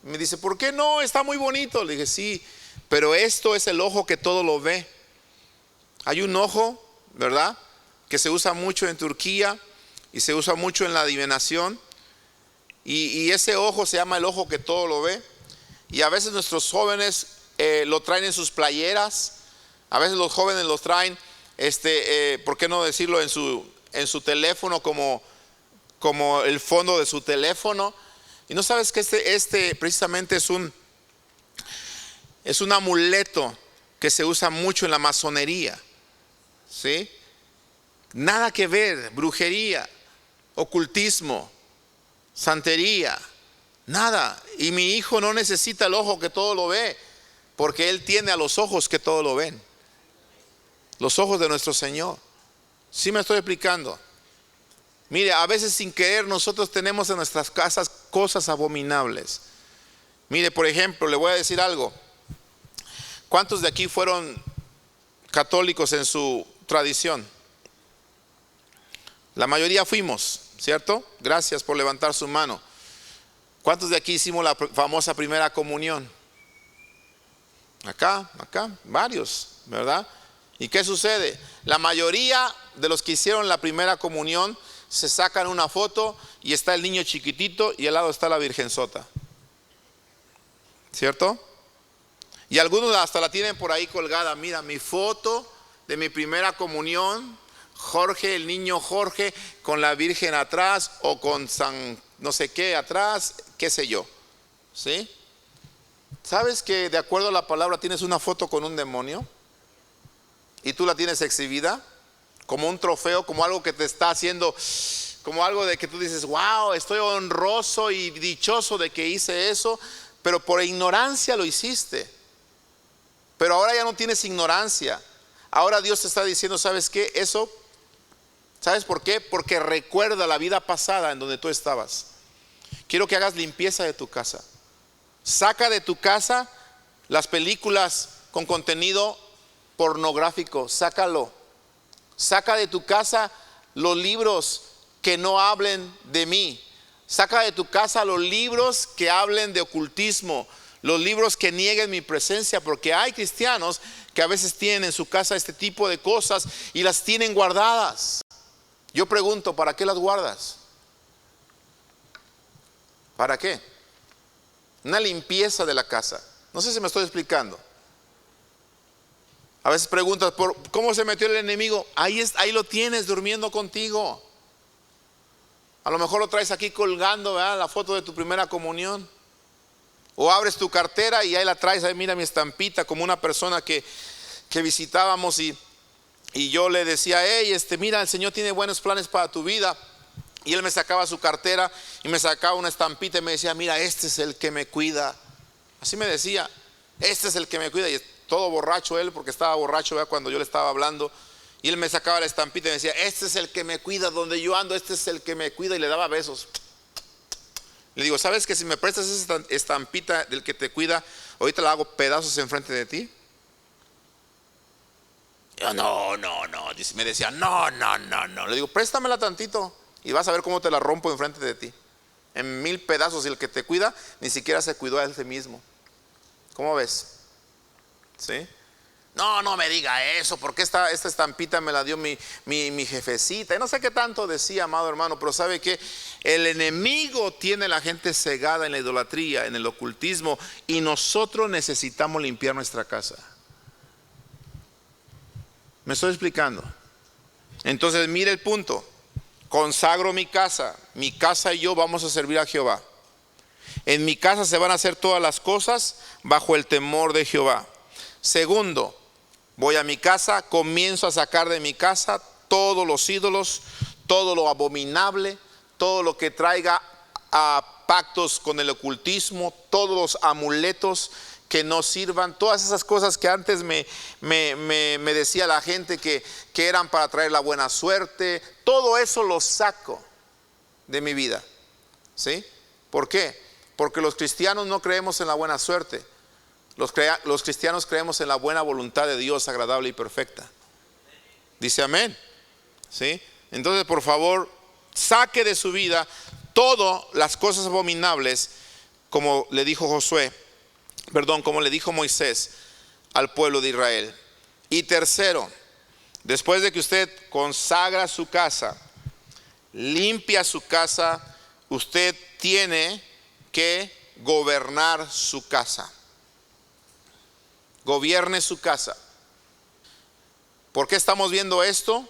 Speaker 1: Me dice, ¿por qué no? Está muy bonito. Le dije, sí, pero esto es el ojo que todo lo ve. Hay un ojo, ¿verdad?, que se usa mucho en Turquía y se usa mucho en la adivinación. Y ese ojo se llama el ojo que todo lo ve. Y a veces nuestros jóvenes lo traen en sus playeras. A veces los jóvenes los traen, ¿por qué no decirlo?, en su teléfono, como el fondo de su teléfono. Y no sabes que este precisamente es un amuleto que se usa mucho en la masonería, ¿sí? Nada que ver, brujería, ocultismo, santería, nada. Y mi hijo no necesita el ojo que todo lo ve, porque él tiene a los ojos que todo lo ven, los ojos de nuestro Señor. ¿Sí me estoy explicando? Mire, a veces sin querer nosotros tenemos en nuestras casas cosas abominables. Mire, por ejemplo, le voy a decir algo. ¿Cuántos de aquí fueron católicos en su tradición? La mayoría fuimos, ¿cierto? Gracias por levantar su mano. ¿Cuántos de aquí hicimos la famosa primera comunión? Acá, varios, ¿verdad? ¿Y qué sucede? La mayoría de los que hicieron la primera comunión se sacan una foto y está el niño chiquitito y al lado está la virgenzota, ¿cierto? Y algunos hasta la tienen por ahí colgada. Mira mi foto de mi primera comunión, Jorge, el niño Jorge con la virgen atrás o con San no sé qué atrás, qué sé yo, ¿sí? ¿Sabes que de acuerdo a la palabra tienes una foto con un demonio? Y tú la tienes exhibida como un trofeo, como algo que te está haciendo, como algo de que tú dices, wow, estoy honroso y dichoso de que hice eso, pero por ignorancia lo hiciste. Pero ahora ya no tienes ignorancia. Ahora Dios te está diciendo, ¿sabes qué? Eso, ¿sabes por qué? Porque recuerda la vida pasada en donde tú estabas. Quiero que hagas limpieza de tu casa. Saca de tu casa las películas con contenido pornográfico, sácalo. Saca de tu casa los libros que no hablen de mí. Saca de tu casa los libros que hablen de ocultismo, los libros que nieguen mi presencia, porque hay cristianos que a veces tienen en su casa este tipo de cosas y las tienen guardadas. Yo pregunto, ¿para qué las guardas? ¿Para qué? Una limpieza de la casa. No sé si me estoy explicando. A veces preguntas, ¿cómo se metió el enemigo? Ahí lo tienes durmiendo contigo. A lo mejor lo traes aquí colgando, ¿verdad? La foto de tu primera comunión. O abres tu cartera y ahí la traes, ahí mira mi estampita, como una persona que visitábamos y yo le decía, hey, mira, el Señor tiene buenos planes para tu vida. Y él me sacaba su cartera y me sacaba una estampita y me decía, mira, este es el que me cuida. Así me decía, este es el que me cuida. Y todo borracho él, porque estaba borracho, ¿verdad? Cuando yo le estaba hablando. Y él me sacaba la estampita y me decía, este es el que me cuida donde yo ando, este es el que me cuida. Y le daba besos. Le digo, ¿sabes que si me prestas esa estampita del que te cuida, ahorita la hago pedazos enfrente de ti? Yo, no. Me decía, no. Le digo, préstamela tantito y vas a ver cómo te la rompo enfrente de ti. En 1000 pedazos. Y el que te cuida ni siquiera se cuidó a él mismo. ¿Cómo ves? ¿Sí? No me diga eso, porque esta estampita me la dio mi jefecita. Y no sé qué tanto decía, amado hermano, pero sabe que el enemigo tiene a la gente cegada en la idolatría, en el ocultismo, y nosotros necesitamos limpiar nuestra casa. ¿Me estoy explicando? Entonces mire el punto. Consagro mi casa y yo vamos a servir a Jehová. En mi casa se van a hacer todas las cosas bajo el temor de Jehová. Segundo, voy a mi casa, comienzo a sacar de mi casa todos los ídolos, todo lo abominable, todo lo que traiga a pactos con el ocultismo, todos los amuletos que no sirvan, todas esas cosas que antes me decía la gente que eran para traer la buena suerte, todo eso lo saco de mi vida. ¿Sí? ¿Por qué? Porque los cristianos no creemos en la buena suerte. Los cristianos creemos en la buena voluntad de Dios, agradable y perfecta. Dice amén. ¿Sí? Entonces, por favor, saque de su vida todas las cosas abominables, como le dijo como le dijo Moisés al pueblo de Israel. Y tercero, después de que usted consagra su casa, limpia su casa, usted tiene que gobernar su casa. Gobierne su casa. ¿Por qué estamos viendo esto?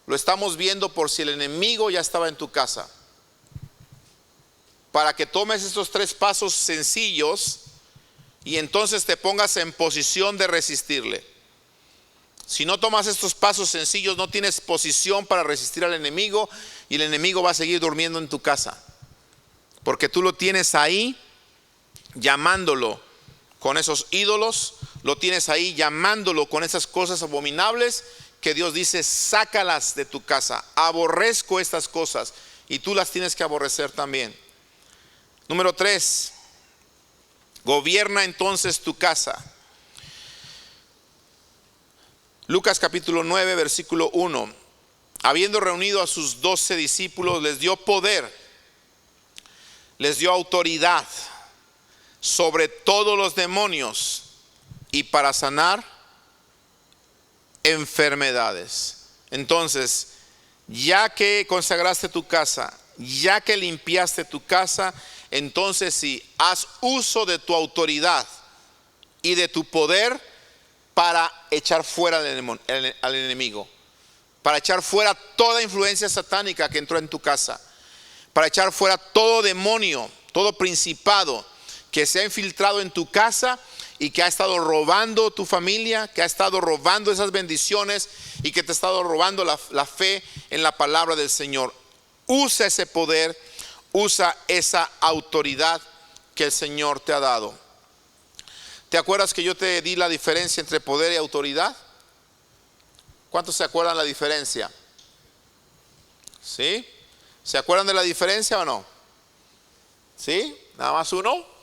Speaker 1: Lo estamos viendo por si el enemigo ya estaba en tu casa. Para que tomes estos 3 pasos sencillos y entonces te pongas en posición de resistirle. Si no tomas estos pasos sencillos, no tienes posición para resistir al enemigo y el enemigo va a seguir durmiendo en tu casa. Porque tú lo tienes ahí llamándolo con esos ídolos, lo tienes ahí llamándolo con esas cosas abominables que Dios dice, sácalas de tu casa. Aborrezco estas cosas y tú las tienes que aborrecer también. Número 3, gobierna entonces tu casa. Lucas capítulo 9, versículo 1. habiendo reunido a sus 12 discípulos, les dio poder, les dio autoridad sobre todos los demonios y para sanar enfermedades. Entonces, ya que consagraste tu casa, ya que limpiaste tu casa, entonces sí, haz uso de tu autoridad y de tu poder para echar fuera al enemigo, para echar fuera toda influencia satánica que entró en tu casa, para echar fuera todo demonio, todo principado que se ha infiltrado en tu casa y que ha estado robando tu familia, que ha estado robando esas bendiciones y que te ha estado robando la fe en la palabra del Señor. Usa ese poder, usa esa autoridad que el Señor te ha dado. ¿Te acuerdas que yo te di la diferencia entre poder y autoridad? ¿Cuántos se acuerdan la diferencia? ¿Sí? ¿Se acuerdan de la diferencia o no? ¿Sí? ¿Nada más uno?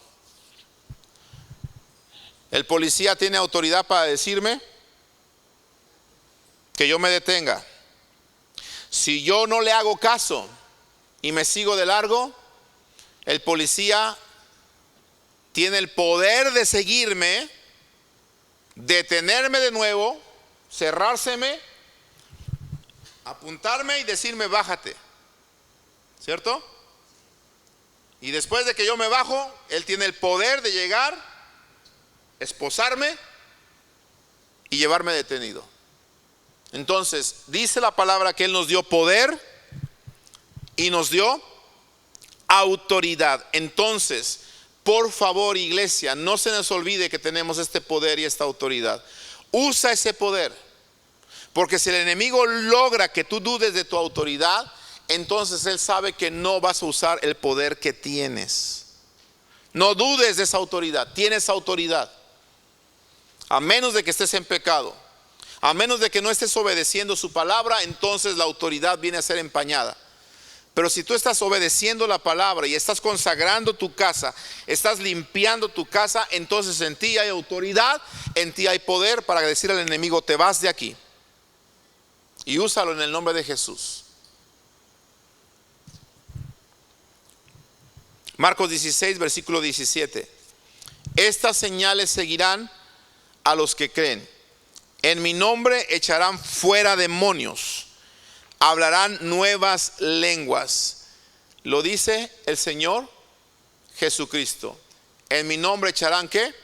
Speaker 1: El policía tiene autoridad para decirme que yo me detenga. Si yo no le hago caso y me sigo de largo, el policía tiene el poder de seguirme, detenerme de nuevo, cerrárseme, apuntarme y decirme bájate. ¿Cierto? Y después de que yo me bajo, él tiene el poder de llegar, esposarme y llevarme detenido. Entonces, dice la palabra que él nos dio poder y nos dio autoridad. Entonces, por favor, iglesia, no se nos olvide que tenemos este poder y esta autoridad. Usa ese poder, porque si el enemigo logra que tú dudes de tu autoridad, entonces él sabe que no vas a usar el poder que tienes. No dudes de esa autoridad, tienes autoridad. A menos de que estés en pecado, a menos de que no estés obedeciendo su palabra, entonces la autoridad viene a ser empañada. Pero si tú estás obedeciendo la palabra y estás consagrando tu casa, estás limpiando tu casa, entonces en ti hay autoridad, en ti hay poder para decir al enemigo, te vas de aquí. Y úsalo en el nombre de Jesús. Marcos 16, versículo 17. Estas señales seguirán a los que creen. En mi nombre echarán fuera demonios, hablarán nuevas lenguas. Lo dice el Señor Jesucristo. En mi nombre echarán ¿qué?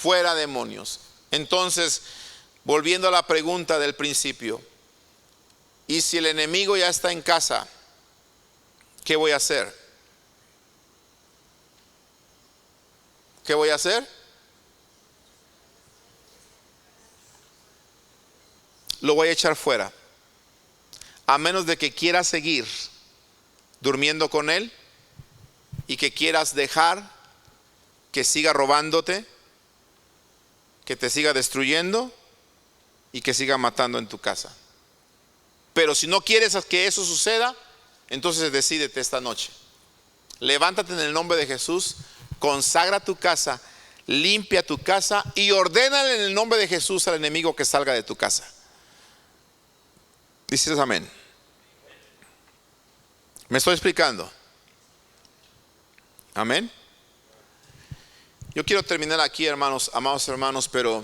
Speaker 1: Fuera demonios. Entonces, volviendo a la pregunta del principio, ¿y si el enemigo ya está en casa? ¿Qué voy a hacer? ¿Qué voy a hacer? Lo voy a echar fuera. A menos de que quieras seguir durmiendo con él y que quieras dejar que siga robándote, que te siga destruyendo y que siga matando en tu casa. Pero si no quieres que eso suceda, entonces decídete esta noche. Levántate en el nombre de Jesús, consagra tu casa, limpia tu casa y ordénale en el nombre de Jesús al enemigo que salga de tu casa. Dices amén. ¿Me estoy explicando? Amén. Yo quiero terminar aquí, hermanos, amados hermanos, pero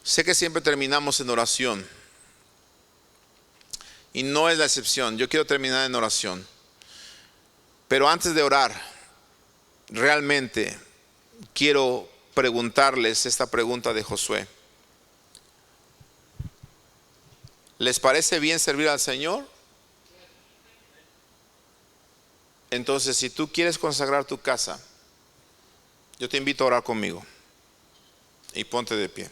Speaker 1: sé que siempre terminamos en oración. Y no es la excepción. Yo quiero terminar en oración. Pero antes de orar, realmente quiero preguntarles esta pregunta de Josué. ¿Les parece bien servir al Señor? Entonces, si tú quieres consagrar tu casa, yo te invito a orar conmigo. Y ponte de pie.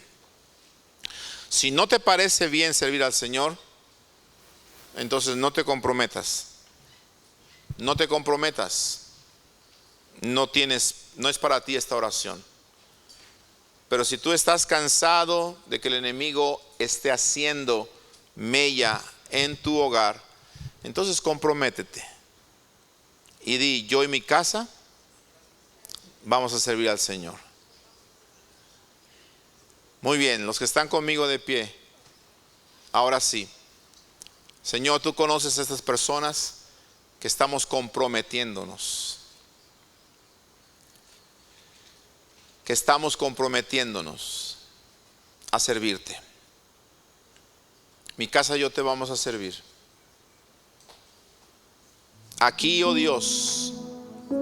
Speaker 1: Si no te parece bien servir al Señor, entonces no te comprometas. No te comprometas. No es para ti esta oración. Pero si tú estás cansado de que el enemigo esté haciendo mella en tu hogar, entonces comprométete y di, yo y mi casa vamos a servir al Señor. Muy bien, los que están conmigo de pie, Ahora sí, Señor, tú conoces a estas personas que estamos comprometiéndonos. Que estamos comprometiéndonos a servirte. Mi casa y yo te vamos a servir. Aquí, oh Dios,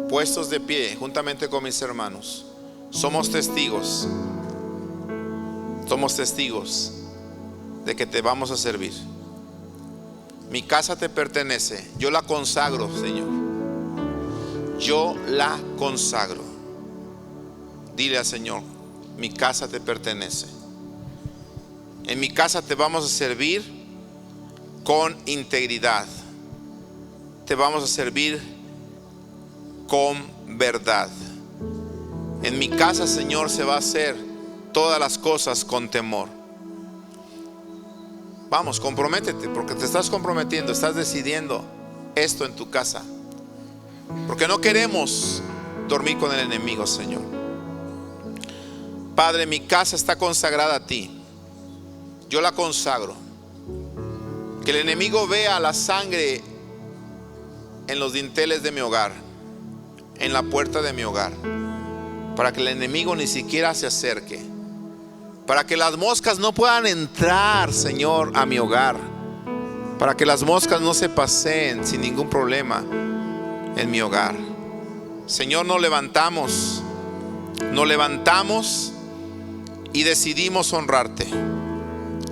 Speaker 1: puestos de pie juntamente con mis hermanos, somos testigos de que te vamos a servir. Mi casa te pertenece, yo la consagro, Señor. Yo la consagro. Dile al Señor, mi casa te pertenece. En mi casa te vamos a servir con integridad. Te vamos a servir con verdad. En mi casa, Señor, se va a hacer todas las cosas con temor. Vamos, comprométete, porque te estás comprometiendo, estás decidiendo esto en tu casa. Porque no queremos dormir con el enemigo, Señor. Padre, mi casa está consagrada a ti. Yo la consagro. Que el enemigo vea la sangre en los dinteles de mi hogar, en la puerta de mi hogar, para que el enemigo ni siquiera se acerque, para que las moscas no puedan entrar, Señor, a mi hogar, para que las moscas no se paseen sin ningún problema en mi hogar. Señor, nos levantamos y decidimos honrarte.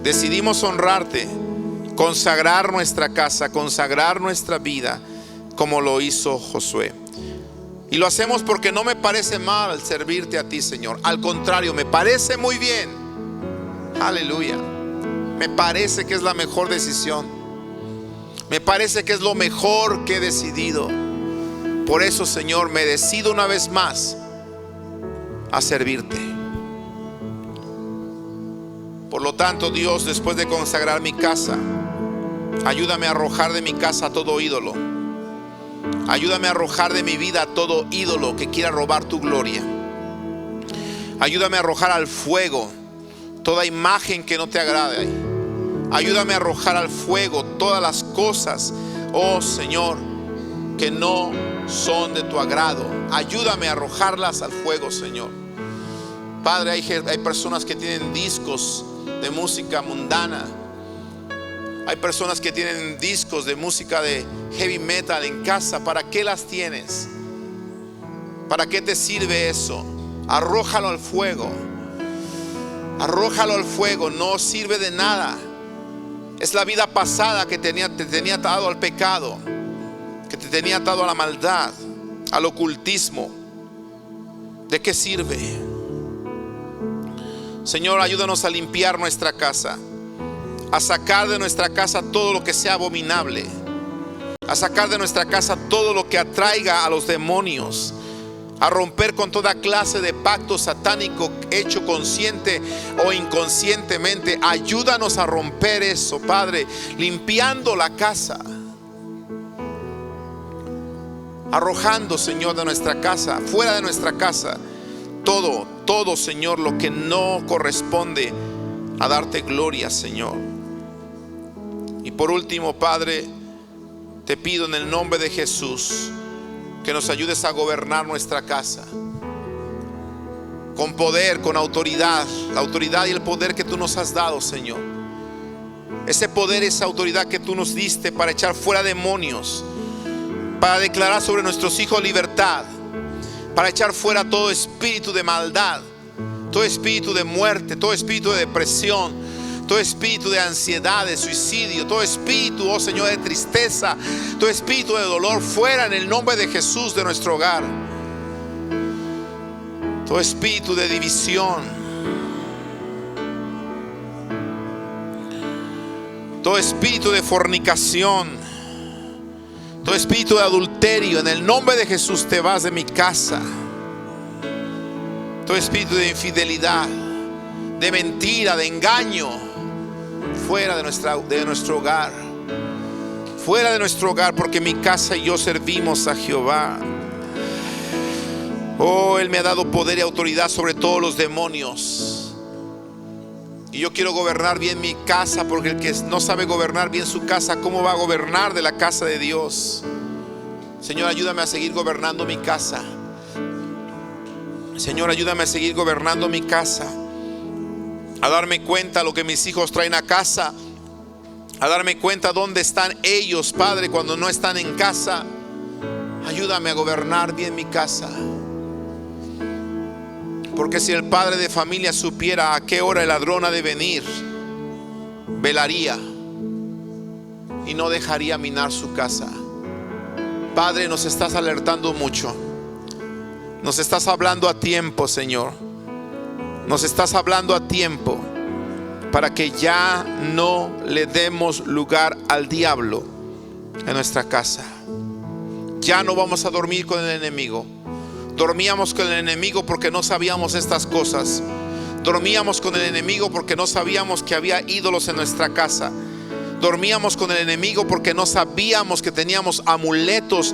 Speaker 1: Decidimos honrarte, consagrar nuestra casa, consagrar nuestra vida, como lo hizo Josué. Y lo hacemos porque no me parece mal servirte a ti, Señor. Al contrario, me parece muy bien. Aleluya. Me parece que es la mejor decisión. Me parece que es lo mejor que he decidido. Por eso, Señor, me decido una vez más a servirte. Por lo tanto, Dios, después de consagrar mi casa, ayúdame a arrojar de mi casa todo ídolo. Ayúdame a arrojar de mi vida todo ídolo que quiera robar tu gloria. Ayúdame a arrojar al fuego toda imagen que no te agrade. Ayúdame a arrojar al fuego todas las cosas, oh Señor, que no son de tu agrado. Ayúdame a arrojarlas al fuego, Señor. Padre, hay personas que tienen discos de música mundana. Hay personas que tienen discos de música de heavy metal en casa. ¿Para qué las tienes? ¿Para qué te sirve eso? Arrójalo al fuego. Arrójalo al fuego. No sirve de nada. Es la vida pasada que te tenía atado al pecado, que te tenía atado a la maldad, al ocultismo. ¿De qué sirve? Señor, ayúdanos a limpiar nuestra casa, a sacar de nuestra casa todo lo que sea abominable, a sacar de nuestra casa todo lo que atraiga a los demonios, a romper con toda clase de pacto satánico hecho consciente o inconscientemente. Ayúdanos a romper eso, Padre, limpiando la casa, arrojando, Señor, de nuestra casa, fuera de nuestra casa, todo, Señor, lo que no corresponde a darte gloria, Señor. Y por último, Padre, te pido en el nombre de Jesús que nos ayudes a gobernar nuestra casa con poder, con autoridad, la autoridad y el poder que tú nos has dado, Señor. Ese poder, esa autoridad que tú nos diste para echar fuera demonios, para declarar sobre nuestros hijos libertad, para echar fuera todo espíritu de maldad, todo espíritu de muerte, todo espíritu de depresión, todo espíritu de ansiedad, de suicidio, todo espíritu, oh Señor, de tristeza, todo espíritu de dolor, fuera en el nombre de Jesús de nuestro hogar. Todo espíritu de división, todo espíritu de fornicación, todo espíritu de adulterio, en el nombre de Jesús te vas de mi casa. Todo espíritu de infidelidad, de mentira, de engaño, fuera de nuestro hogar. Fuera de nuestro hogar, porque mi casa y yo servimos a Jehová. Oh, Él me ha dado poder y autoridad sobre todos los demonios. Y yo quiero gobernar bien mi casa, porque el que no sabe gobernar bien su casa, ¿cómo va a gobernar de la casa de Dios? Señor, ayúdame a seguir gobernando mi casa. Señor, ayúdame a seguir gobernando mi casa, a darme cuenta lo que mis hijos traen a casa, a darme cuenta dónde están ellos, Padre, cuando no están en casa. Ayúdame a gobernar bien mi casa. Porque si el padre de familia supiera a qué hora el ladrón ha de venir, velaría y no dejaría minar su casa. Padre, nos estás alertando mucho. Nos estás hablando a tiempo, Señor. Nos estás hablando a tiempo para que ya no le demos lugar al diablo en nuestra casa. Ya no vamos a dormir con el enemigo. Dormíamos con el enemigo porque no sabíamos estas cosas. Dormíamos con el enemigo porque no sabíamos que había ídolos en nuestra casa. Dormíamos con el enemigo porque no sabíamos que teníamos amuletos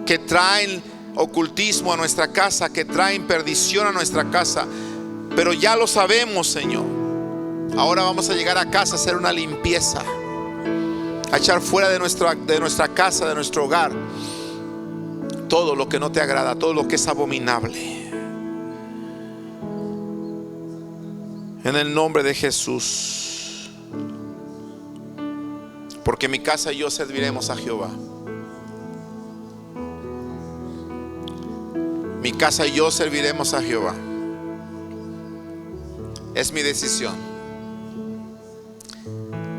Speaker 1: que traen ocultismo a nuestra casa, que traen perdición a nuestra casa. Pero ya lo sabemos, Señor. Ahora vamos a llegar a casa a hacer una limpieza, a echar fuera de nuestra casa, de nuestro hogar, todo lo que no te agrada, todo lo que es abominable. En el nombre de Jesús. Porque mi casa y yo serviremos a Jehová. Mi casa y yo serviremos a Jehová. Es mi decisión.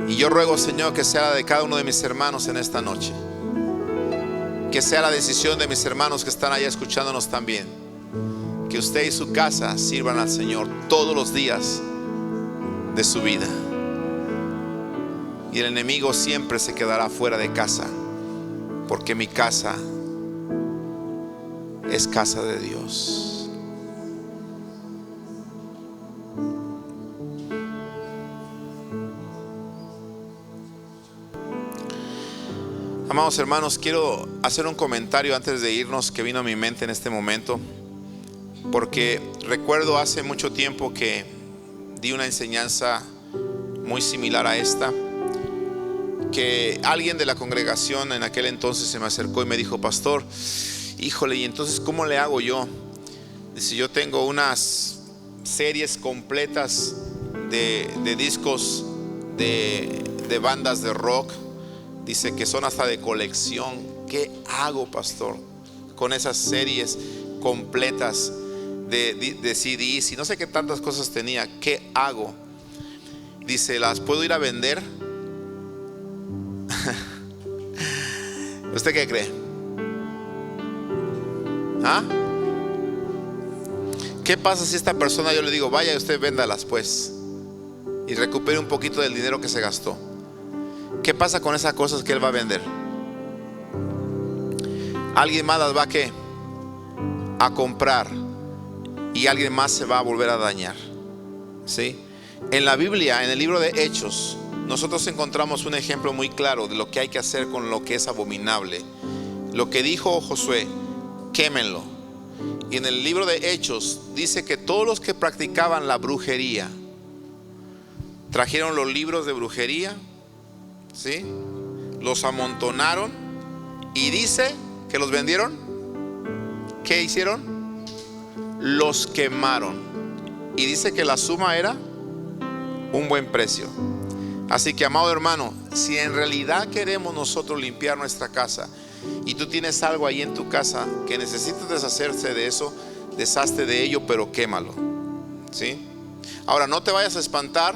Speaker 1: Y yo ruego, Señor, que sea la de cada uno de mis hermanos en esta noche. Que sea la decisión de mis hermanos que están allá escuchándonos también. Que usted y su casa sirvan al Señor todos los días de su vida. Y el enemigo siempre se quedará fuera de casa, porque mi casa es casa de Dios. Amados hermanos, quiero hacer un comentario antes de irnos que vino a mi mente en este momento, porque recuerdo hace mucho tiempo que di una enseñanza muy similar a esta, que alguien de la congregación en aquel entonces se me acercó y me dijo: pastor, híjole, ¿y entonces cómo le hago yo? Dice: yo tengo unas series completas de discos de bandas de rock. Dice que son hasta de colección. ¿Qué hago, pastor, con esas series completas de CDs y no sé qué tantas cosas tenía? ¿Qué hago? Dice: ¿las puedo ir a vender? ¿Usted qué cree? ¿Ah? ¿Qué pasa si esta persona yo le digo: vaya usted, véndalas pues y recupere un poquito del dinero que se gastó? ¿Qué pasa con esas cosas que él va a vender? Alguien más las va a comprar y alguien más se va a volver a dañar. ¿Sí? En la Biblia, en el libro de Hechos, nosotros encontramos un ejemplo muy claro de lo que hay que hacer con lo que es abominable. Lo que dijo Josué: quémenlo. Y en el libro de Hechos dice que todos los que practicaban la brujería trajeron los libros de brujería, ¿sí? Los amontonaron y dice que los vendieron. ¿Qué hicieron? Los quemaron. Y dice que la suma era un buen precio. Así que, amado hermano, si en realidad queremos nosotros limpiar nuestra casa y tú tienes algo ahí en tu casa que necesitas deshacerse de eso, deshazte de ello, pero quémalo, ¿sí? Ahora, no te vayas a espantar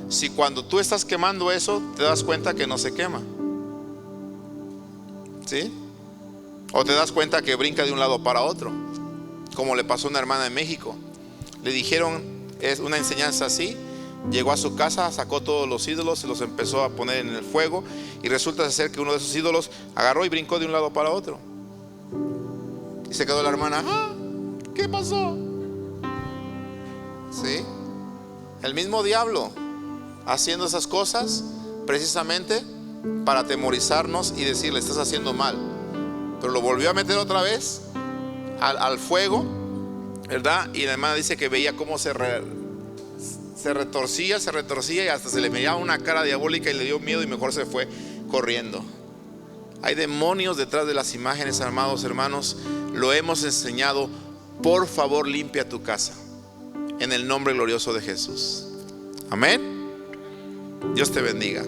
Speaker 1: si cuando tú estás quemando eso te das cuenta que no se quema, ¿sí? O te das cuenta que brinca de un lado para otro, como le pasó a una hermana en México. Le dijeron, es una enseñanza así. Llegó a su casa, sacó todos los ídolos, se los empezó a poner en el fuego, y resulta ser que uno de esos ídolos agarró y brincó de un lado para otro. Y se quedó la hermana: ¿ah? ¿Qué pasó? ¿Sí? El mismo diablo haciendo esas cosas precisamente para atemorizarnos y decirle: estás haciendo mal. Pero lo volvió a meter otra vez al fuego, ¿verdad? Y la hermana dice que veía cómo se se retorcía y hasta se le miraba una cara diabólica y le dio miedo y mejor se fue corriendo. Hay demonios detrás de las imágenes, amados hermanos. Lo hemos enseñado. Por favor, limpia tu casa en el nombre glorioso de Jesús. Amén. Dios te bendiga.